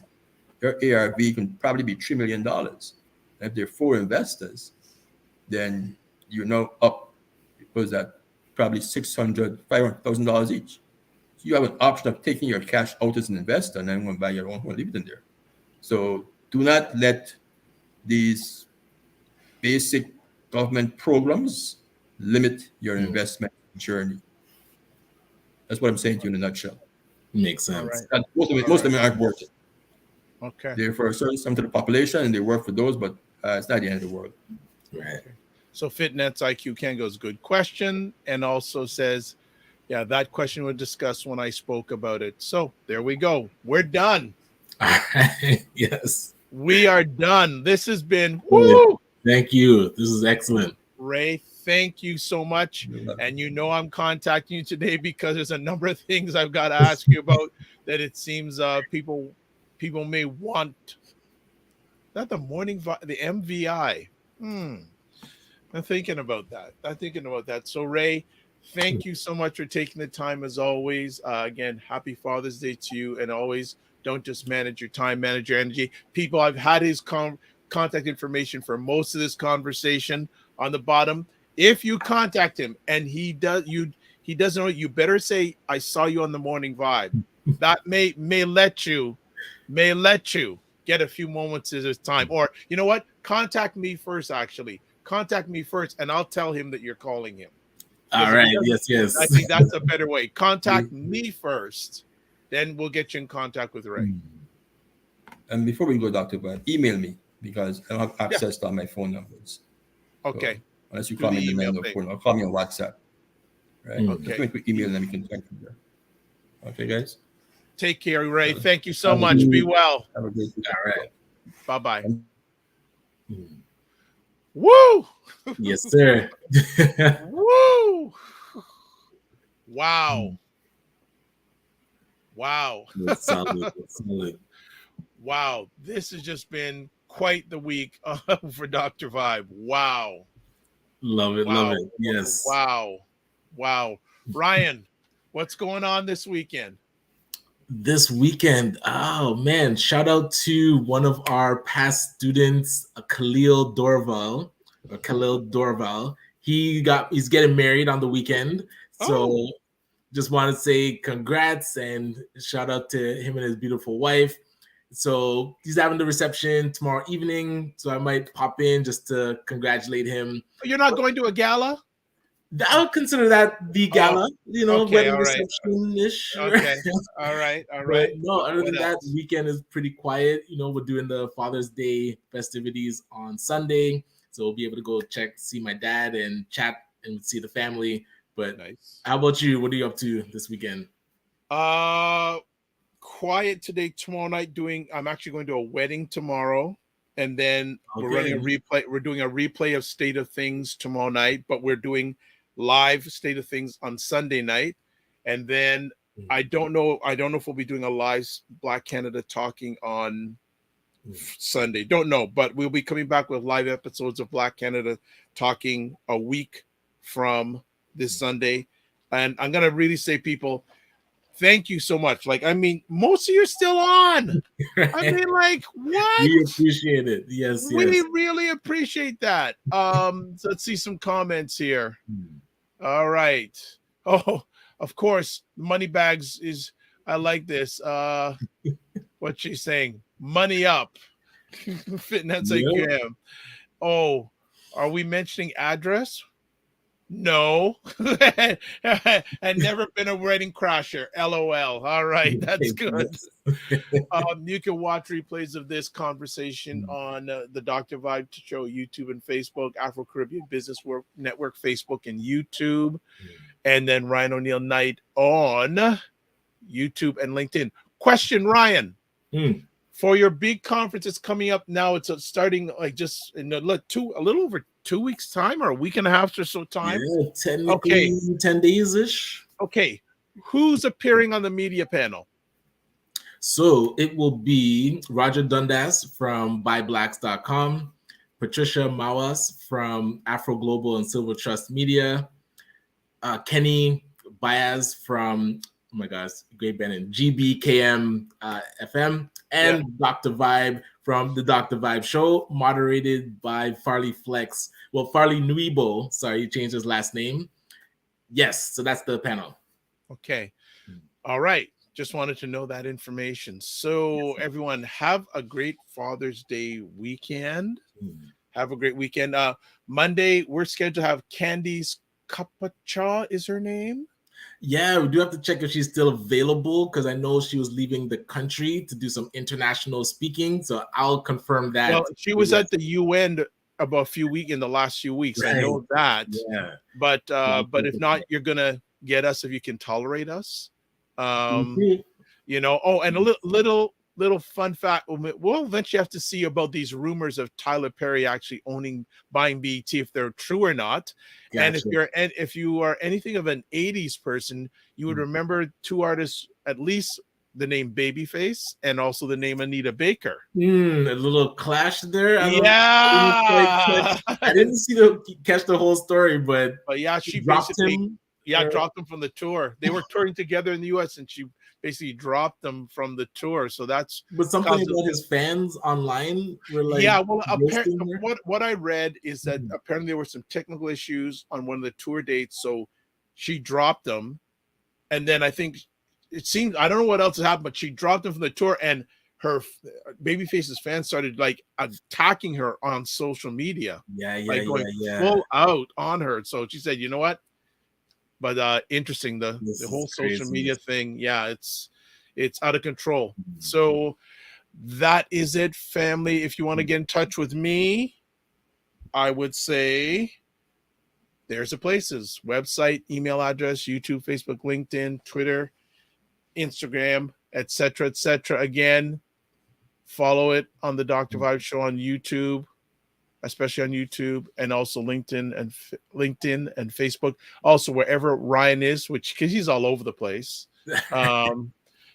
Speaker 2: your ARV can probably be $3 million. And if there are 4 investors, then you're now up, because that probably $600,000, $500,000 each. So you have an option of taking your cash out as an investor and then going to buy your own home and leave it in there. So do not let these basic government programs limit your investment journey. That's what I'm saying to you in a nutshell.
Speaker 3: Makes sense.
Speaker 2: Right. Most of them aren't worth it.
Speaker 1: Okay.
Speaker 2: They're for a certain sum to the population, and they work for those, but it's not the end of the world.
Speaker 3: Right.
Speaker 1: Okay. So FitNet's IQ Ken goes, good question, and also says, yeah, that question was discussed when I spoke about it. So there we go. We're done.
Speaker 3: All right. Yes.
Speaker 1: We are done. This has been woo.
Speaker 3: Thank you. This is excellent.
Speaker 1: Ray, thank you so much. And you know I'm contacting you today because there's a number of things I've got to ask you about that it seems people may want. Not the the MVI. I'm thinking about that. So Ray, thank you so much for taking the time as always. Again, happy Father's Day to you, and always don't just manage your time, manage your energy. People, I've had his contact information for most of this conversation on the bottom. If you contact him and he doesn't know, you better say I saw you on the Morning Vibe. That may let you get a few moments of his time. Or you know what? Contact me first, actually. Contact me first, and I'll tell him that you're calling him.
Speaker 3: All right. Yes.
Speaker 1: I think that's a better way. Contact me first, then we'll get you in contact with Ray.
Speaker 2: And before we go, Dr. Bob, email me because I don't have access to all my phone numbers.
Speaker 1: Okay.
Speaker 2: So, unless you call me on the main phone, or call me on WhatsApp. Right.
Speaker 1: Okay.
Speaker 2: Just make a quick email and then we can connect from there. Okay, guys.
Speaker 1: Take care, Ray. Thank you so much. Be well.
Speaker 2: Have a great day.
Speaker 3: All right.
Speaker 1: Bye-bye. Woo!
Speaker 3: Yes, sir.
Speaker 1: Woo! Wow.
Speaker 3: That's solid.
Speaker 1: Wow. This has just been quite the week for Dr. Vibe. Wow.
Speaker 3: Love it. Yes.
Speaker 1: Wow. Ryan, what's going on this weekend?
Speaker 3: This weekend, oh man, shout out to one of our past students, Khalil Dorval. He's getting married on the weekend. So just want to say congrats and shout out to him and his beautiful wife. So he's having the reception tomorrow evening. So I might pop in just to congratulate him.
Speaker 1: You're not going to a gala?
Speaker 3: I would consider that the gala, wedding reception-ish.
Speaker 1: Okay. All right.
Speaker 3: But no, other than that, the weekend is pretty quiet. We're doing the Father's Day festivities on Sunday. So we'll be able to go see my dad and chat and see the family. But nice. How about you? What are you up to this weekend?
Speaker 1: Quiet today, tomorrow night I'm actually going to a wedding tomorrow. And then we're running a replay. We're doing a replay of State of Things tomorrow night, but we're doing live State of Things on Sunday night. And then I don't know if we'll be doing a live Black Canada Talking on Sunday. Don't know, but we'll be coming back with live episodes of Black Canada Talking a week from this Sunday. And I'm going to really say, people, thank you so much. Most of you are still on. What?
Speaker 3: We appreciate it. Yes.
Speaker 1: We really appreciate that. So let's see some comments here. All right. Oh, of course, Moneybags is. I like this. What she's saying? Money up. Fitness again. Oh, are we mentioning address? No. And never been a wedding crasher. LOL. All right, that's good. You can watch replays of this conversation on the Dr. Vibe Show YouTube and Facebook, Afro Caribbean Business Network Facebook and YouTube, and then Ryan Oneil Knight on YouTube and LinkedIn. Question, Ryan. For your big conference that's coming up now, it's starting just in a little over 2 weeks time or a week and a half or so time.
Speaker 3: Yeah, 10 days-ish.
Speaker 1: Okay. Who's appearing on the media panel?
Speaker 3: So it will be Roger Dundas from BuyBlacks.com, Patricia Mawas from Afro Global and Silver Trust Media, Kenny Baez from, oh my gosh, Great Bennett, GBKM FM, and Dr. Vibe from the Dr. Vibe Show, moderated by Farley Flex. Well, Farley Nuibo. Sorry, he changed his last name. Yes, so that's the panel.
Speaker 1: Okay. All right. Just wanted to know that information. So everyone, have a great Father's Day weekend. Have a great weekend. Monday, we're scheduled to have Candice Kapacha is her name.
Speaker 3: Yeah, we do have to check if she's still available because I know she was leaving the country to do some international speaking. So I'll confirm that.
Speaker 1: Well, she was at the UN about in the last few weeks. Right. I know that.
Speaker 3: Yeah.
Speaker 1: But if not, you're gonna get us if you can tolerate us. You know. Oh, and a little fun fact. We'll eventually have to see about these rumors of Tyler Perry actually buying BET, if they're true or not. Gotcha. And if you are anything of an 80s person, you would remember two artists, at least the name Babyface and also the name Anita Baker.
Speaker 3: A little clash there.
Speaker 1: I
Speaker 3: didn't catch the whole story, but
Speaker 1: yeah, she dropped him. Yeah, dropped him from the tour. They were touring together in the US, and she basically dropped them from the tour. So that's
Speaker 3: something about his fans online were like,
Speaker 1: yeah. Well, what I read is that apparently there were some technical issues on one of the tour dates, so she dropped them. And then I think it seemed, I don't know what else happened, but she dropped them from the tour, and her Babyface's fans started like attacking her on social media. Going full out on her. So she said, you know what? But interesting, the whole social media thing. Yeah, it's out of control. So that is it, family. If you want to get in touch with me, I would say there's the places: website, email address, YouTube, Facebook, LinkedIn, Twitter, Instagram, etc. Again, follow it on the Dr. Vibe Show on YouTube, especially on YouTube, and also LinkedIn and Facebook. Also, wherever Ryan is, because he's all over the place,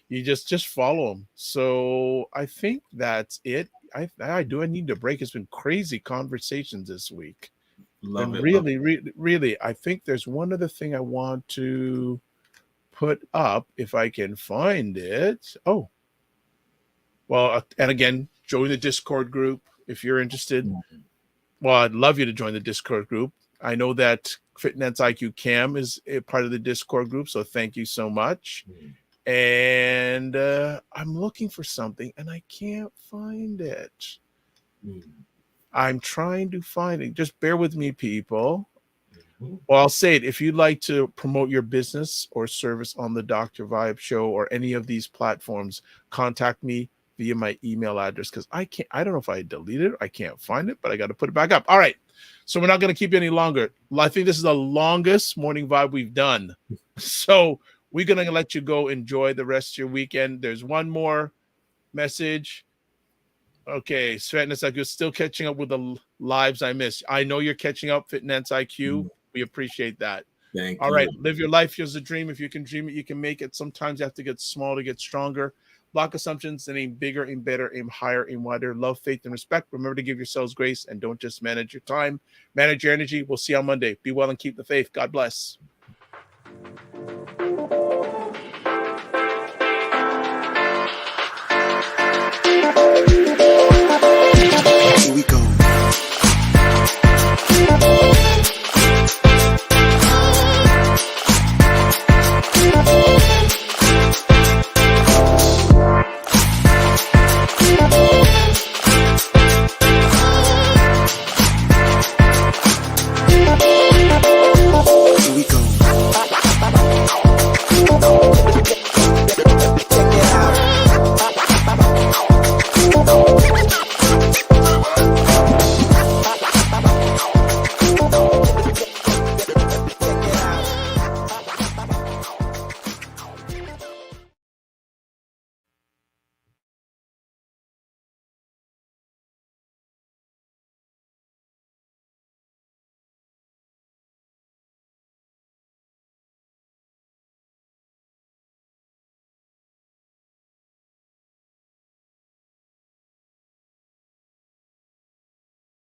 Speaker 1: you just follow him. So I think that's it. I need to break. It's been crazy conversations this week.
Speaker 3: Love it.
Speaker 1: Really. I think there's one other thing I want to put up if I can find it. Oh, well, and again, join the Discord group if you're interested. Well, I'd love you to join the Discord group. I know that Fitness IQ Cam is a part of the Discord group, so thank you so much. And I'm looking for something, and I can't find it. I'm trying to find it. Just bear with me, people. Well, I'll say it. If you'd like to promote your business or service on the Dr. Vibe Show or any of these platforms, contact me via my email address, because I don't know if I deleted it. I can't find it, but I got to put it back up. All right. So we're not going to keep you any longer. I think this is the longest morning vibe we've done. So we're going to let you go enjoy the rest of your weekend. There's one more message. Okay. Fitness IQ, still catching up with the lives I missed. I know you're catching up, Fitness IQ. We appreciate that.
Speaker 3: Thank
Speaker 1: you. All right. Live your life as a dream. If you can dream it, you can make it. Sometimes you have to get small to get stronger. Block assumptions and aim bigger, aim better, aim higher, aim wider. Love, faith, and respect. Remember to give yourselves grace and don't just manage your time. Manage your energy. We'll see you on Monday. Be well and keep the faith. God bless.